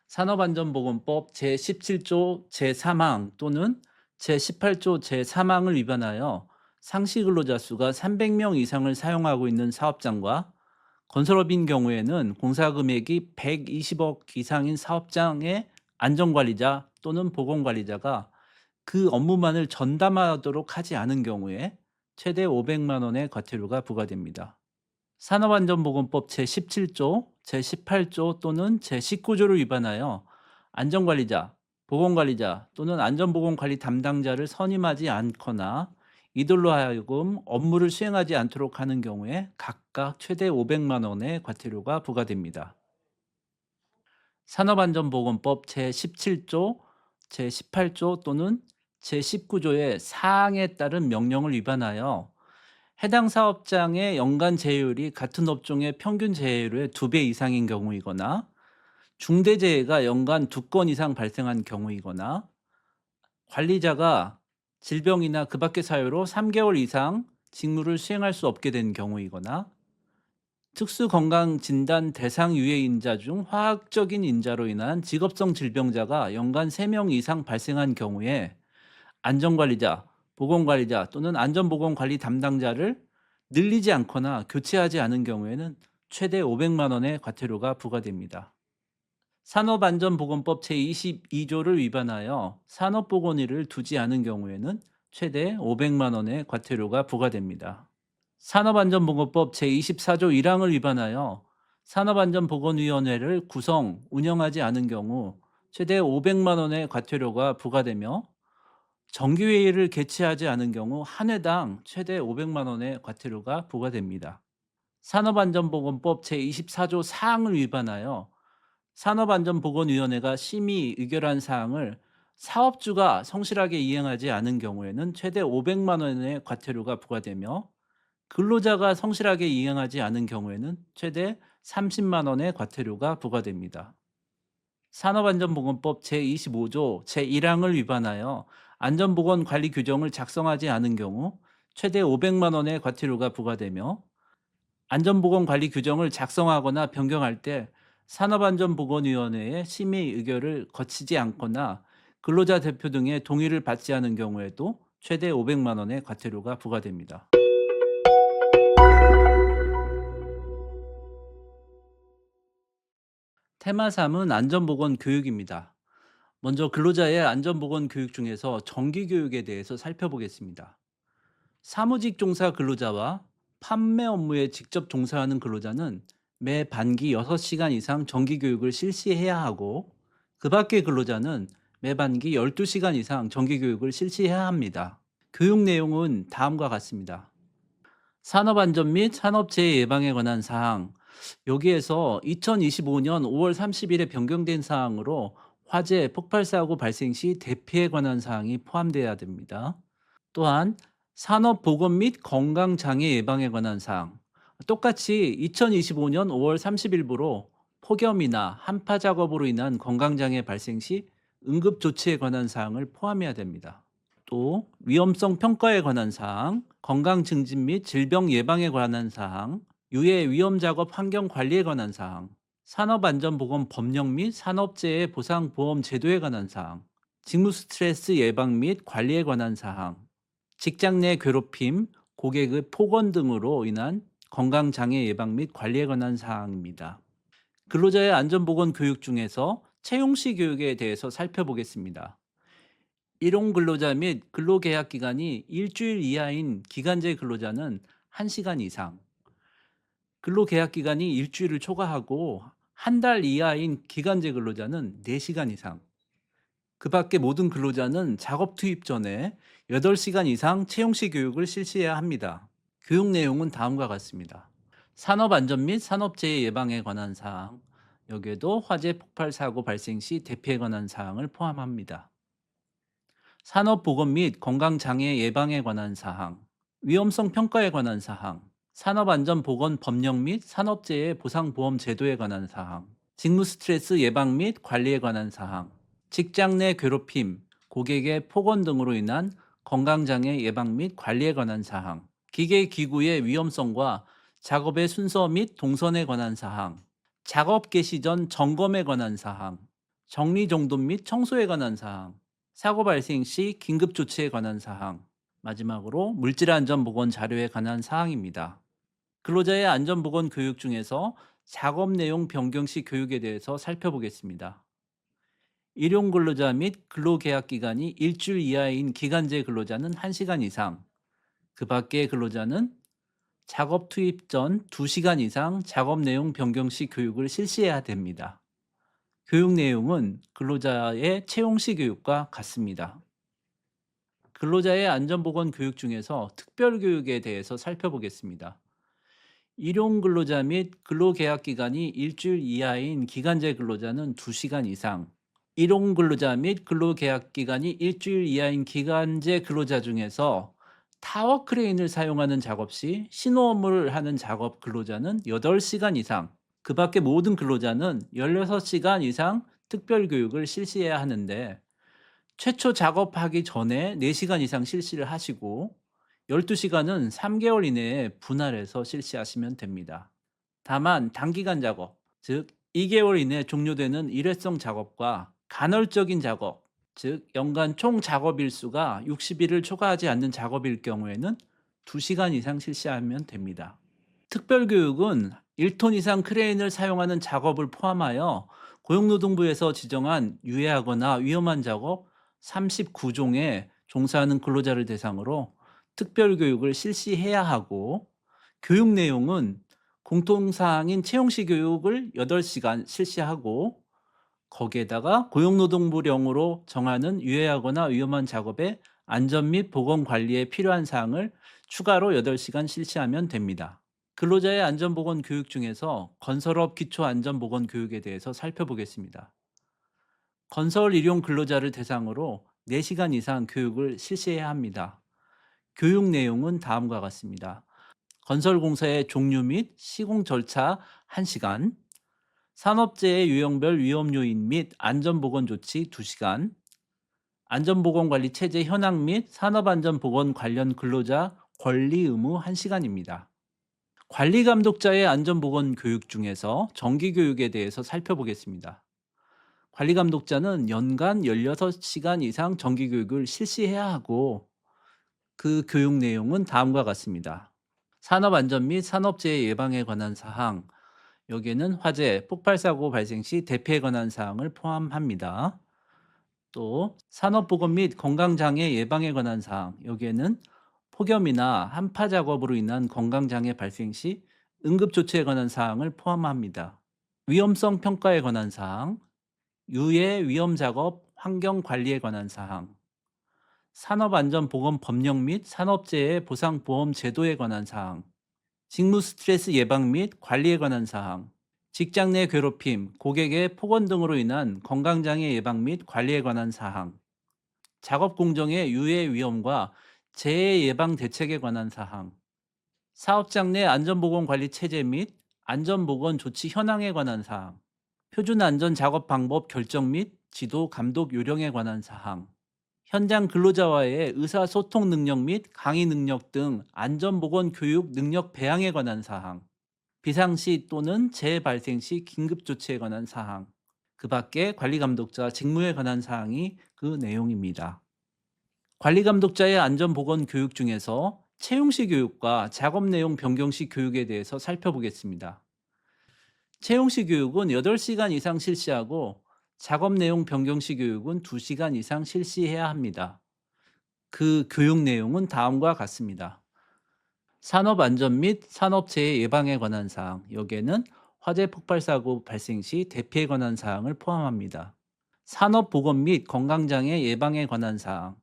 산업안전보건법 제17조 제3항 또는 제18조 제3항을 위반하여 상시 근로자 수가 300명 이상을 사용하고 있는 사업장과 건설업인 경우에는 공사 금액이 120억 이상인 사업장의 안전관리자 또는 보건관리자가 그 업무만을 전담하도록 하지 않은 경우에 최대 500만 원의 과태료가 부과됩니다. 산업안전보건법 제17조, 제18조 또는 제19조를 위반하여 안전관리자, 보건관리자 또는 안전보건관리 담당자를 선임하지 않거나 이들로 하여금 업무를 수행하지 않도록 하는 경우에 각각 최대 500만 원의 과태료가 부과됩니다. 산업안전보건법 제17조, 제18조 또는 제19조의 사항에 따른 명령을 위반하여 해당 사업장의 연간 재해율이 같은 업종의 평균 재해율의 2배 이상인 경우이거나 중대재해가 연간 2건 이상 발생한 경우이거나 관리자가 질병이나 그 밖의 사유로 3개월 이상 직무를 수행할 수 없게 된 경우이거나 특수건강진단 대상 유해인자 중 화학적인 인자로 인한 직업성 질병자가 연간 3명 이상 발생한 경우에 안전관리자, 보건관리자 또는 안전보건관리 담당자를 늘리지 않거나 교체하지 않은 경우에는 최대 500만 원의 과태료가 부과됩니다. 산업안전보건법 제22조를 위반하여 산업보건의를 두지 않은 경우에는 최대 500만 원의 과태료가 부과됩니다. 산업안전보건법 제24조 1항을 위반하여 산업안전보건위원회를 구성, 운영하지 않은 경우 최대 500만 원의 과태료가 부과되며 정기회의를 개최하지 않은 경우 한 회당 최대 500만 원의 과태료가 부과됩니다. 산업안전보건법 제24조 사항을 위반하여 산업안전보건위원회가 심의 의결한 사항을 사업주가 성실하게 이행하지 않은 경우에는 최대 500만 원의 과태료가 부과되며 근로자가 성실하게 이행하지 않은 경우에는 최대 30만 원의 과태료가 부과됩니다. 산업안전보건법 제25조 제1항을 위반하여 안전보건관리 규정을 작성하지 않은 경우 최대 500만 원의 과태료가 부과되며 안전보건관리 규정을 작성하거나 변경할 때 산업안전보건위원회의 심의 의결을 거치지 않거나 근로자 대표 등의 동의를 받지 않은 경우에도 최대 500만 원의 과태료가 부과됩니다. 테마 3은 안전보건 교육입니다. 먼저 근로자의 안전보건 교육 중에서 정기교육에 대해서 살펴보겠습니다. 사무직 종사 근로자와 판매 업무에 직접 종사하는 근로자는 매 반기 6시간 이상 정기교육을 실시해야 하고 그 밖의 근로자는 매 반기 12시간 이상 정기교육을 실시해야 합니다. 교육 내용은 다음과 같습니다. 산업안전 및 산업재해 예방에 관한 사항, 여기에서 2025년 5월 30일에 변경된 사항으로 화재, 폭발사고 발생 시 대피에 관한 사항이 포함되어야 됩니다. 또한 산업보건 및 건강장애 예방에 관한 사항, 똑같이 2025년 5월 30일부로 폭염이나 한파 작업으로 인한 건강장애 발생 시 응급조치에 관한 사항을 포함해야 됩니다. 또 위험성 평가에 관한 사항, 건강 증진 및 질병 예방에 관한 사항, 유해 위험 작업 환경 관리에 관한 사항, 산업안전보건 법령 및 산업재해 보상 보험 제도에 관한 사항, 직무 스트레스 예방 및 관리에 관한 사항, 직장 내 괴롭힘, 고객의 폭언 등으로 인한 건강장애 예방 및 관리에 관한 사항입니다. 근로자의 안전보건 교육 중에서 채용 시 교육에 대해서 살펴보겠습니다. 일용 근로자 및 근로계약 기간이 일주일 이하인 기간제 근로자는 1시간 이상, 근로계약 기간이 일주일을 초과하고 한 달 이하인 기간제 근로자는 4시간 이상, 그 밖에 모든 근로자는 작업 투입 전에 8시간 이상 채용 시 교육을 실시해야 합니다. 교육 내용은 다음과 같습니다. 산업안전 및 산업재해 예방에 관한 사항, 여기에도 화재 폭발 사고 발생 시 대피에 관한 사항을 포함합니다. 산업보건 및 건강장애 예방에 관한 사항, 위험성 평가에 관한 사항, 산업안전보건 법령 및 산업재해 보상보험 제도에 관한 사항, 직무 스트레스 예방 및 관리에 관한 사항, 직장 내 괴롭힘, 고객의 폭언 등으로 인한 건강장애 예방 및 관리에 관한 사항, 기계 기구의 위험성과 작업의 순서 및 동선에 관한 사항, 작업 개시 전 점검에 관한 사항, 정리정돈 및 청소에 관한 사항, 사고 발생 시 긴급 조치에 관한 사항, 마지막으로 물질안전보건 자료에 관한 사항입니다. 근로자의 안전보건 교육 중에서 작업 내용 변경 시 교육에 대해서 살펴보겠습니다. 일용 근로자 및 근로계약 기간이 일주일 이하인 기간제 근로자는 1시간 이상, 그 밖의 근로자는 작업 투입 전 2시간 이상 작업 내용 변경 시 교육을 실시해야 됩니다. 교육 내용은 근로자의 채용 시 교육과 같습니다. 근로자의 안전보건 교육 중에서 특별교육에 대해서 살펴보겠습니다. 일용 근로자 및 근로계약 기간이 일주일 이하인 기간제 근로자는 2시간 이상, 일용 근로자 및 근로계약 기간이 일주일 이하인 기간제 근로자 중에서 타워 크레인을 사용하는 작업 시 신호 업무를 하는 작업 근로자는 8시간 이상, 그 밖에 모든 근로자는 16시간 이상 특별교육을 실시해야 하는데, 최초 작업하기 전에 4시간 이상 실시를 하시고 12시간은 3개월 이내에 분할해서 실시하시면 됩니다. 다만 단기간 작업, 즉 2개월 이내 종료되는 일회성 작업과 간헐적인 작업, 즉 연간 총 작업 일수가 60일을 초과하지 않는 작업일 경우에는 2시간 이상 실시하면 됩니다. 특별교육은 1톤 이상 크레인을 사용하는 작업을 포함하여 고용노동부에서 지정한 유해하거나 위험한 작업 39종에 종사하는 근로자를 대상으로 특별교육을 실시해야 하고, 교육 내용은 공통사항인 채용시 교육을 8시간 실시하고, 거기에다가 고용노동부령으로 정하는 유해하거나 위험한 작업의 안전 및 보건 관리에 필요한 사항을 추가로 8시간 실시하면 됩니다. 근로자의 안전보건 교육 중에서 건설업 기초안전보건 교육에 대해서 살펴보겠습니다. 건설 일용 근로자를 대상으로 4시간 이상 교육을 실시해야 합니다. 교육 내용은 다음과 같습니다. 건설공사의 종류 및 시공 절차 1시간, 산업재해 유형별 위험 요인 및 안전보건 조치 2시간, 안전보건관리 체제 현황 및 산업안전보건 관련 근로자 권리 의무 1시간입니다. 관리감독자의 안전보건 교육 중에서 정기교육에 대해서 살펴보겠습니다. 관리감독자는 연간 16시간 이상 정기교육을 실시해야 하고, 그 교육 내용은 다음과 같습니다. 산업안전 및 산업재해 예방에 관한 사항, 여기에는 화재, 폭발사고 발생 시 대피에 관한 사항을 포함합니다. 또 산업보건 및 건강장애 예방에 관한 사항, 여기에는 폭염이나 한파 작업으로 인한 건강장애 발생 시 응급조치에 관한 사항을 포함합니다. 위험성 평가에 관한 사항, 유해 위험작업 환경관리에 관한 사항, 산업안전보건 법령 및 산업재해 보상보험 제도에 관한 사항, 직무 스트레스 예방 및 관리에 관한 사항, 직장 내 괴롭힘, 고객의 폭언 등으로 인한 건강장애 예방 및 관리에 관한 사항, 작업 공정의 유해 위험과 재해 예방 대책에 관한 사항, 사업장 내 안전보건 관리 체제 및 안전보건 조치 현황에 관한 사항, 표준 안전 작업 방법 결정 및 지도 감독 요령에 관한 사항, 현장 근로자와의 의사소통 능력 및 강의 능력 등 안전보건 교육 능력 배양에 관한 사항, 비상시 또는 재해 발생 시 긴급 조치에 관한 사항, 그 밖에 관리감독자 직무에 관한 사항이 그 내용입니다. 관리감독자의 안전보건 교육 중에서 채용시 교육과 작업 내용 변경시 교육에 대해서 살펴보겠습니다. 채용시 교육은 8시간 이상 실시하고 작업 내용 변경시 교육은 2시간 이상 실시해야 합니다. 그 교육 내용은 다음과 같습니다. 산업 안전 및 산업재해 예방에 관한 사항, 여기에는 화재 폭발 사고 발생 시 대피에 관한 사항을 포함합니다. 산업 보건 및 건강장애 예방에 관한 사항,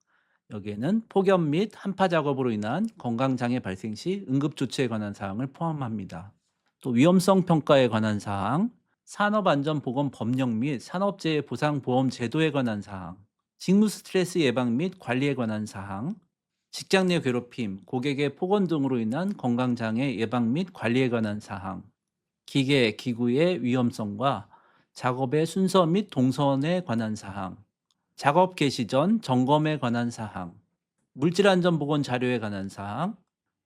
여기에는 폭염 및 한파 작업으로 인한 건강장애 발생 시 응급조치에 관한 사항을 포함합니다. 또 위험성 평가에 관한 사항, 산업안전보건 법령 및 산업재해 보상보험 제도에 관한 사항, 직무 스트레스 예방 및 관리에 관한 사항, 직장 내 괴롭힘, 고객의 폭언 등으로 인한 건강장애 예방 및 관리에 관한 사항, 기계, 기구의 위험성과 작업의 순서 및 동선에 관한 사항, 작업 개시 전 점검에 관한 사항, 물질안전보건 자료에 관한 사항,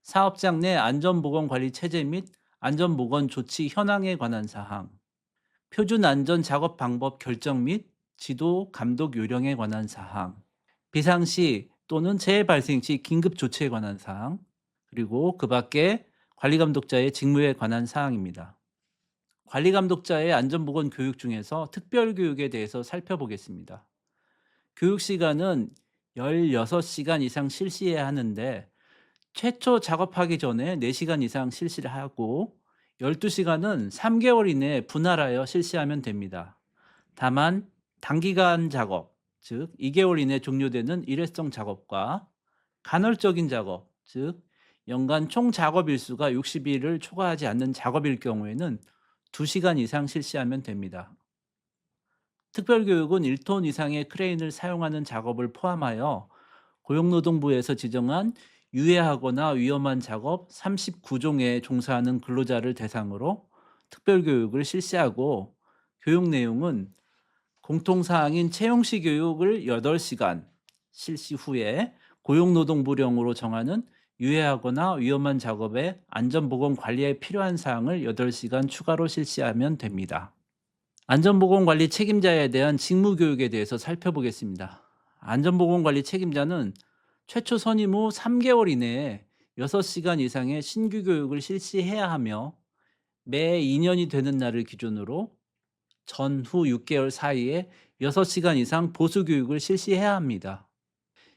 사업장 내 안전보건관리 체제 및 안전보건 조치 현황에 관한 사항, 표준 안전 작업 방법 결정 및 지도 감독 요령에 관한 사항, 비상시 또는 재해 발생 시 긴급 조치에 관한 사항, 그리고 그 밖에 관리감독자의 직무에 관한 사항입니다. 관리감독자의 안전보건 교육 중에서 특별교육에 대해서 살펴보겠습니다. 교육 시간은 16시간 이상 실시해야 하는데 최초 작업하기 전에 4시간 이상 실시를 하고 12시간은 3개월 이내에 분할하여 실시하면 됩니다. 다만 단기간 작업, 즉 2개월 이내 종료되는 일회성 작업과 간헐적인 작업, 즉 연간 총 작업 일수가 60일을 초과하지 않는 작업일 경우에는 2시간 이상 실시하면 됩니다. 특별교육은 1톤 이상의 크레인을 사용하는 작업을 포함하여 고용노동부에서 지정한 유해하거나 위험한 작업 39종에 종사하는 근로자를 대상으로 특별교육을 실시하고 교육 내용은 공통사항인 채용시 교육을 8시간 실시 후에 고용노동부령으로 정하는 유해하거나 위험한 작업의 안전보건 관리에 필요한 사항을 8시간 추가로 실시하면 됩니다. 안전보건관리 책임자에 대한 직무교육에 대해서 살펴보겠습니다. 안전보건관리 책임자는 최초 선임 후 3개월 이내에 6시간 이상의 신규 교육을 실시해야 하며 매 2년이 되는 날을 기준으로 전후 6개월 사이에 6시간 이상 보수 교육을 실시해야 합니다.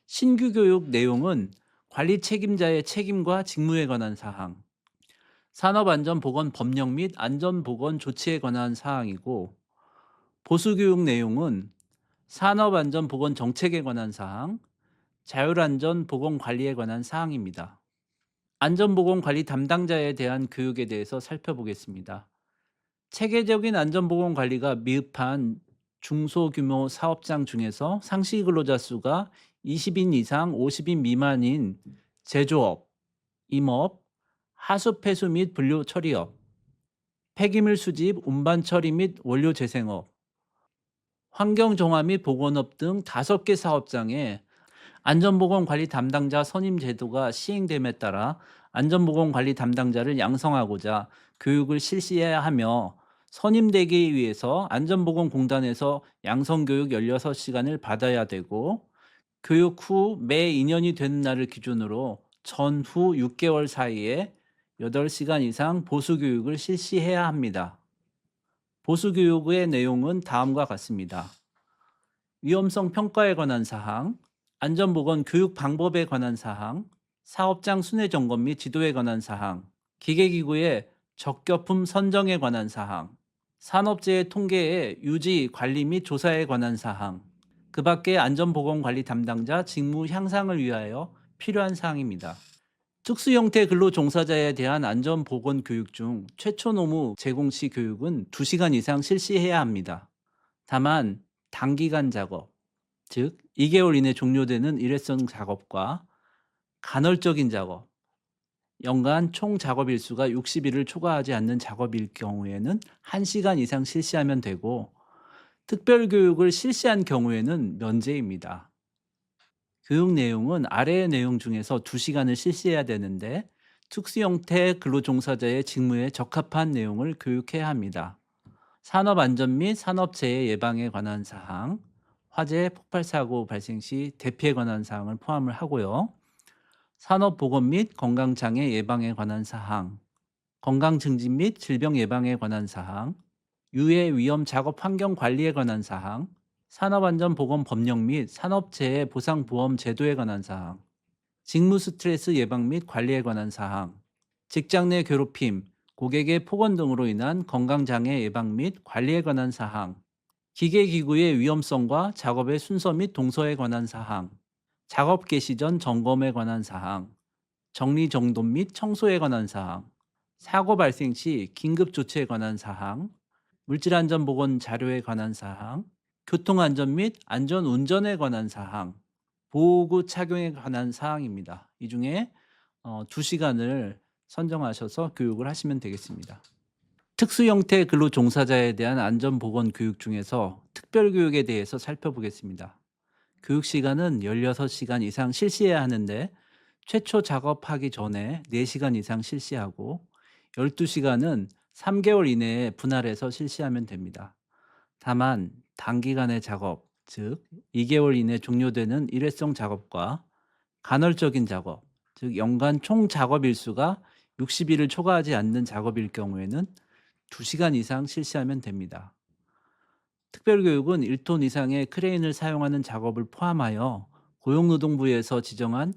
신규 교육 내용은 관리 책임자의 책임과 직무에 관한 사항, 산업안전보건 법령 및 안전보건 조치에 관한 사항이고 보수 교육 내용은 산업안전보건 정책에 관한 사항, 자율안전보건관리에 관한 사항입니다. 안전보건관리 담당자에 대한 교육에 대해서 살펴보겠습니다. 체계적인 안전보건관리가 미흡한 중소규모 사업장 중에서 상시 근로자 수가 20인 이상 50인 미만인 제조업, 임업, 하수 폐수 및 분류 처리업, 폐기물 수집, 운반 처리 및 원료 재생업, 환경정화 및 보건업 등 5개 사업장에 안전보건관리 담당자 선임 제도가 시행됨에 따라 안전보건관리 담당자를 양성하고자 교육을 실시해야 하며 선임되기 위해서 안전보건공단에서 양성교육 16시간을 받아야 되고 교육 후 매 2년이 되는 날을 기준으로 전후 6개월 사이에 8시간 이상 보수교육을 실시해야 합니다. 보수교육의 내용은 다음과 같습니다. 위험성 평가에 관한 사항, 안전보건 교육 방법에 관한 사항, 사업장 순회 점검 및 지도에 관한 사항, 기계기구의 적격품 선정에 관한 사항, 산업재해 통계의 유지, 관리 및 조사에 관한 사항, 그 밖에 안전보건관리 담당자 직무 향상을 위하여 필요한 사항입니다. 특수형태 근로 종사자에 대한 안전보건 교육 중 최초 노무 제공 시 교육은 2시간 이상 실시해야 합니다. 다만 단기간 작업, 즉 2개월 이내 종료되는 일회성 작업과 간헐적인 작업, 연간 총 작업 일수가 60일을 초과하지 않는 작업일 경우에는 1시간 이상 실시하면 되고 특별교육을 실시한 경우에는 면제입니다. 교육 내용은 아래의 내용 중에서 2시간을 실시해야 되는데 특수형태 근로종사자의 직무에 적합한 내용을 교육해야 합니다. 산업안전 및 산업재해 예방에 관한 사항, 화재, 폭발 사고 발생 시 대피에 관한 사항을 포함을 하고요. 산업보건 및 건강장애 예방에 관한 사항, 건강 증진 및 질병 예방에 관한 사항, 유해 위험 작업 환경 관리에 관한 사항, 산업안전보건 법령 및 산업재해 보상보험 제도에 관한 사항, 직무 스트레스 예방 및 관리에 관한 사항, 직장 내 괴롭힘, 고객의 폭언 등으로 인한 건강장애 예방 및 관리에 관한 사항, 기계기구의 위험성과 작업의 순서 및 동서에 관한 사항, 작업 개시 전 점검에 관한 사항, 정리정돈 및 청소에 관한 사항, 사고 발생 시 긴급 조치에 관한 사항, 물질안전보건 자료에 관한 사항, 교통안전 및 안전운전에 관한 사항, 보호구 착용에 관한 사항입니다. 이 중에 2시간을 선정하셔서 교육을 하시면 되겠습니다. 특수 형태 근로 종사자에 대한 안전보건 교육 중에서 특별교육에 대해서 살펴보겠습니다. 교육 시간은 16시간 이상 실시해야 하는데 최초 작업하기 전에 4시간 이상 실시하고 12시간은 3개월 이내에 분할해서 실시하면 됩니다. 다만 단기간의 작업, 즉 2개월 이내 종료되는 일회성 작업과 간헐적인 작업, 즉 연간 총 작업 일수가 60일을 초과하지 않는 작업일 경우에는 2시간 이상 실시하면 됩니다. 특별교육은 1톤 이상의 크레인을 사용하는 작업을 포함하여 고용노동부에서 지정한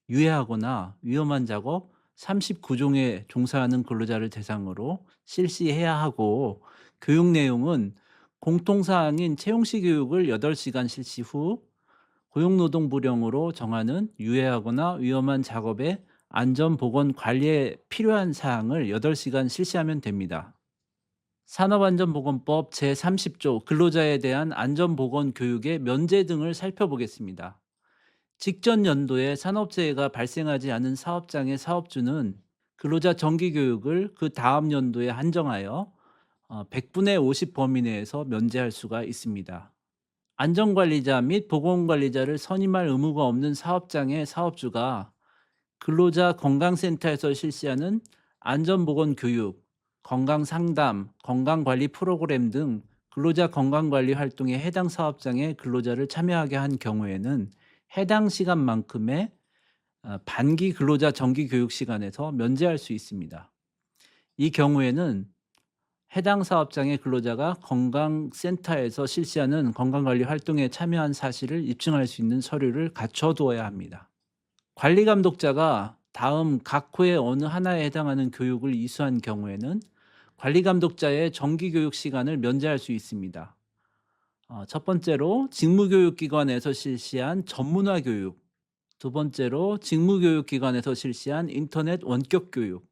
유해하거나 위험한 작업 39종에 종사하는 근로자를 대상으로 실시해야 하고, 교육 내용은 공통사항인 채용시 교육을 8시간 실시 후 고용노동부령으로 정하는 유해하거나 위험한 작업의 안전보건 관리에 필요한 사항을 8시간 실시하면 됩니다. 산업안전보건법 제30조 근로자에 대한 안전보건 교육의 면제 등을 살펴보겠습니다. 직전 연도에 산업재해가 발생하지 않은 사업장의 사업주는 근로자 정기교육을 그 다음 연도에 한정하여 100분의 50 범위 내에서 면제할 수가 있습니다. 안전관리자 및 보건관리자를 선임할 의무가 없는 사업장의 사업주가 근로자 건강센터에서 실시하는 안전보건교육, 건강상담, 건강관리 프로그램 등 근로자 건강관리 활동에 해당 사업장의 근로자를 참여하게 한 경우에는 해당 시간만큼의 반기 근로자 정기교육 시간에서 면제할 수 있습니다. 이 경우에는 해당 사업장의 근로자가 건강센터에서 실시하는 건강관리 활동에 참여한 사실을 입증할 수 있는 서류를 갖춰두어야 합니다. 관리감독자가 다음 각 호의 어느 하나에 해당하는 교육을 이수한 경우에는 관리감독자의 정기교육 시간을 면제할 수 있습니다. 첫 번째로 직무교육기관에서 실시한 전문화 교육, 두 번째로 직무교육기관에서 실시한 인터넷 원격 교육,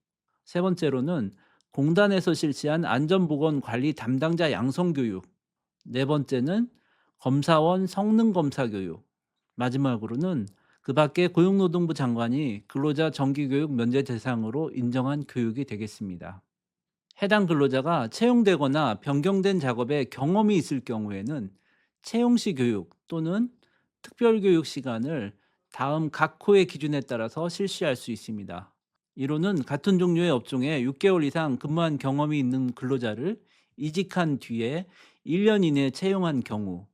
세 번째로는 공단에서 실시한 안전보건관리 담당자 양성교육, 네 번째는 검사원 성능검사 교육, 마지막으로는 그 밖에 고용노동부 장관이 근로자 정기교육 면제 대상으로 인정한 교육이 되겠습니다. 해당 근로자가 채용되거나 변경된 작업에 경험이 있을 경우에는 채용시 교육 또는 특별교육 시간을 다음 각 호의 기준에 따라서 실시할 수 있습니다. 이로는 같은 종류의 업종에 6개월 이상 근무한 경험이 있는 근로자를 이직한 뒤에 1년 이내에 채용한 경우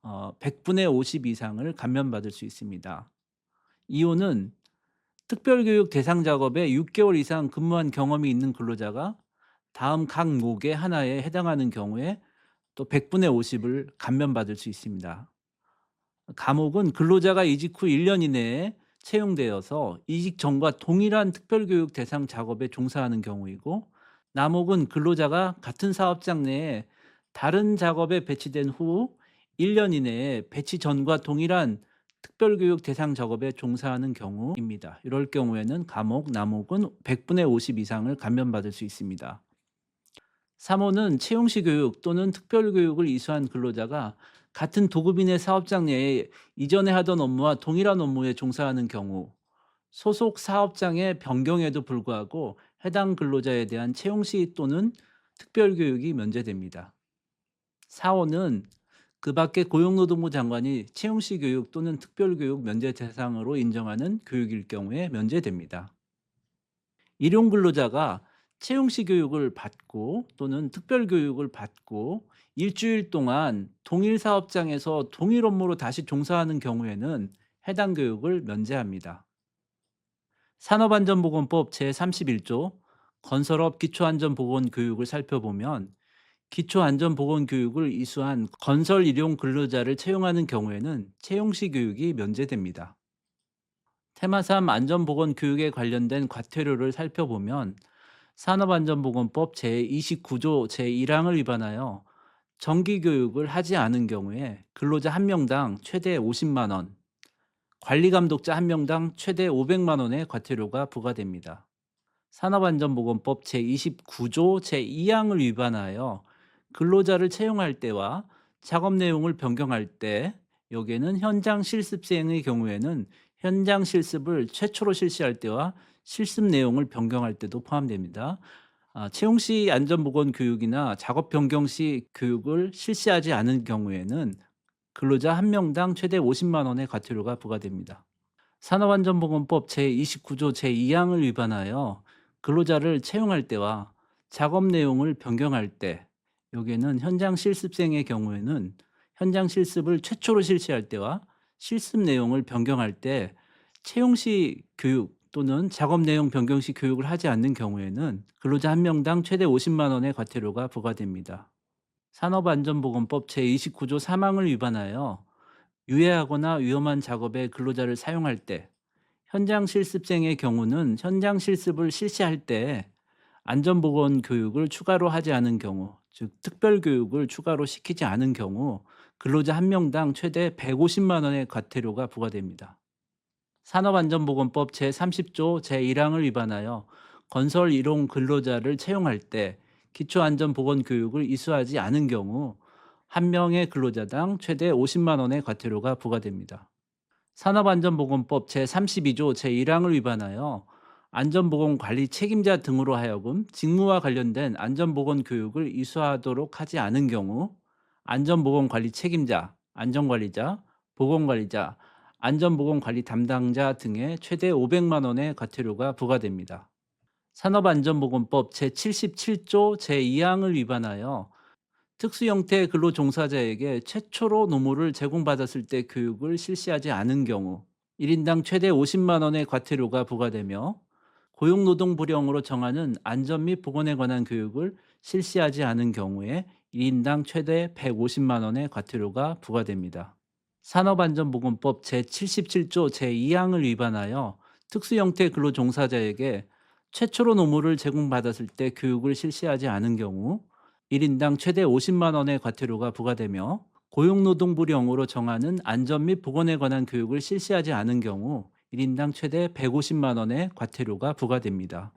100분의 50 이상을 감면받을 수 있습니다. 이호는 특별교육 대상 작업에 6개월 이상 근무한 경험이 있는 근로자가 다음 각 목의 하나에 해당하는 경우에 또 100분의 50을 감면받을 수 있습니다. 감옥은 근로자가 이직 후 1년 이내에 채용되어서 이직 전과 동일한 특별교육 대상 작업에 종사하는 경우이고, 남옥은 근로자가 같은 사업장 내에 다른 작업에 배치된 후 1년 이내에 배치 전과 동일한 특별교육 대상 작업에 종사하는 경우입니다. 이럴 경우에는 감옥, 남옥은 100분의 50 이상을 감면받을 수 있습니다. 3호는 채용시 교육 또는 특별교육을 이수한 근로자가 같은 도급인의 사업장 내에 이전에 하던 업무와 동일한 업무에 종사하는 경우, 소속 사업장의 변경에도 불구하고 해당 근로자에 대한 채용시 또는 특별교육이 면제됩니다. 4호는 그 밖에 고용노동부 장관이 채용시 교육 또는 특별교육 면제 대상으로 인정하는 교육일 경우에 면제됩니다. 일용 근로자가 채용시 교육을 받고 또는 특별교육을 받고 일주일 동안 동일 사업장에서 동일 업무로 다시 종사하는 경우에는 해당 교육을 면제합니다. 산업안전보건법 제31조 건설업 기초안전보건교육을 살펴보면 기초안전보건교육을 이수한 건설 일용 근로자를 채용하는 경우에는 채용시 교육이 면제됩니다. 테마 3 안전보건 교육에 관련된 과태료를 살펴보면 산업안전보건법 제29조 제1항을 위반하여 정기교육을 하지 않은 경우에 근로자 1명당 최대 50만 원, 관리감독자 1명당 최대 500만 원의 과태료가 부과됩니다. 산업안전보건법 제29조 제2항을 위반하여 근로자를 채용할 때와 작업 내용을 변경할 때, 여기에는 현장 실습 시행의 경우에는 현장 실습을 최초로 실시할 때와 실습 내용을 변경할 때도 포함됩니다. 채용 시 안전보건 교육이나 작업 변경 시 교육을 실시하지 않은 경우에는 근로자 1명당 최대 50만 원의 과태료가 부과됩니다. 산업안전보건법 제29조 제2항을 위반하여 근로자를 채용할 때와 작업 내용을 변경할 때, 여기에는 현장 실습생의 경우에는 현장 실습을 최초로 실시할 때와 실습 내용을 변경할 때 채용 시 교육 또는 작업 내용 변경 시 교육을 하지 않는 경우에는 근로자 1명당 최대 50만 원의 과태료가 부과됩니다. 산업안전보건법 제29조 3항을 위반하여 유해하거나 위험한 작업에 근로자를 사용할 때, 현장 실습생의 경우는 현장 실습을 실시할 때 안전보건 교육을 추가로 하지 않은 경우, 즉 특별교육을 추가로 시키지 않은 경우 근로자 1명당 최대 150만 원의 과태료가 부과됩니다. 산업안전보건법 제30조 제1항을 위반하여 건설 일용 근로자를 채용할 때 기초안전보건교육을 이수하지 않은 경우 1명의 근로자당 최대 50만 원의 과태료가 부과됩니다. 산업안전보건법 제32조 제1항을 위반하여 안전보건관리 책임자 등으로 하여금 직무와 관련된 안전보건 교육을 이수하도록 하지 않은 경우 안전보건관리 책임자, 안전관리자, 보건관리자, 안전보건관리 담당자 등의 최대 500만 원의 과태료가 부과됩니다. 산업안전보건법 제77조 제2항을 위반하여 특수형태 근로종사자에게 최초로 노무를 제공받았을 때 교육을 실시하지 않은 경우 1인당 최대 50만 원의 과태료가 부과되며, 고용노동부령으로 정하는 안전 및 보건에 관한 교육을 실시하지 않은 경우에 1인당 최대 150만 원의 과태료가 부과됩니다. 산업안전보건법 제77조 제2항을 위반하여 특수형태 근로종사자에게 최초로 노무를 제공받았을 때 교육을 실시하지 않은 경우 1인당 최대 50만 원의 과태료가 부과되며, 고용노동부령으로 정하는 안전 및 보건에 관한 교육을 실시하지 않은 경우 1인당 최대 150만 원의 과태료가 부과됩니다.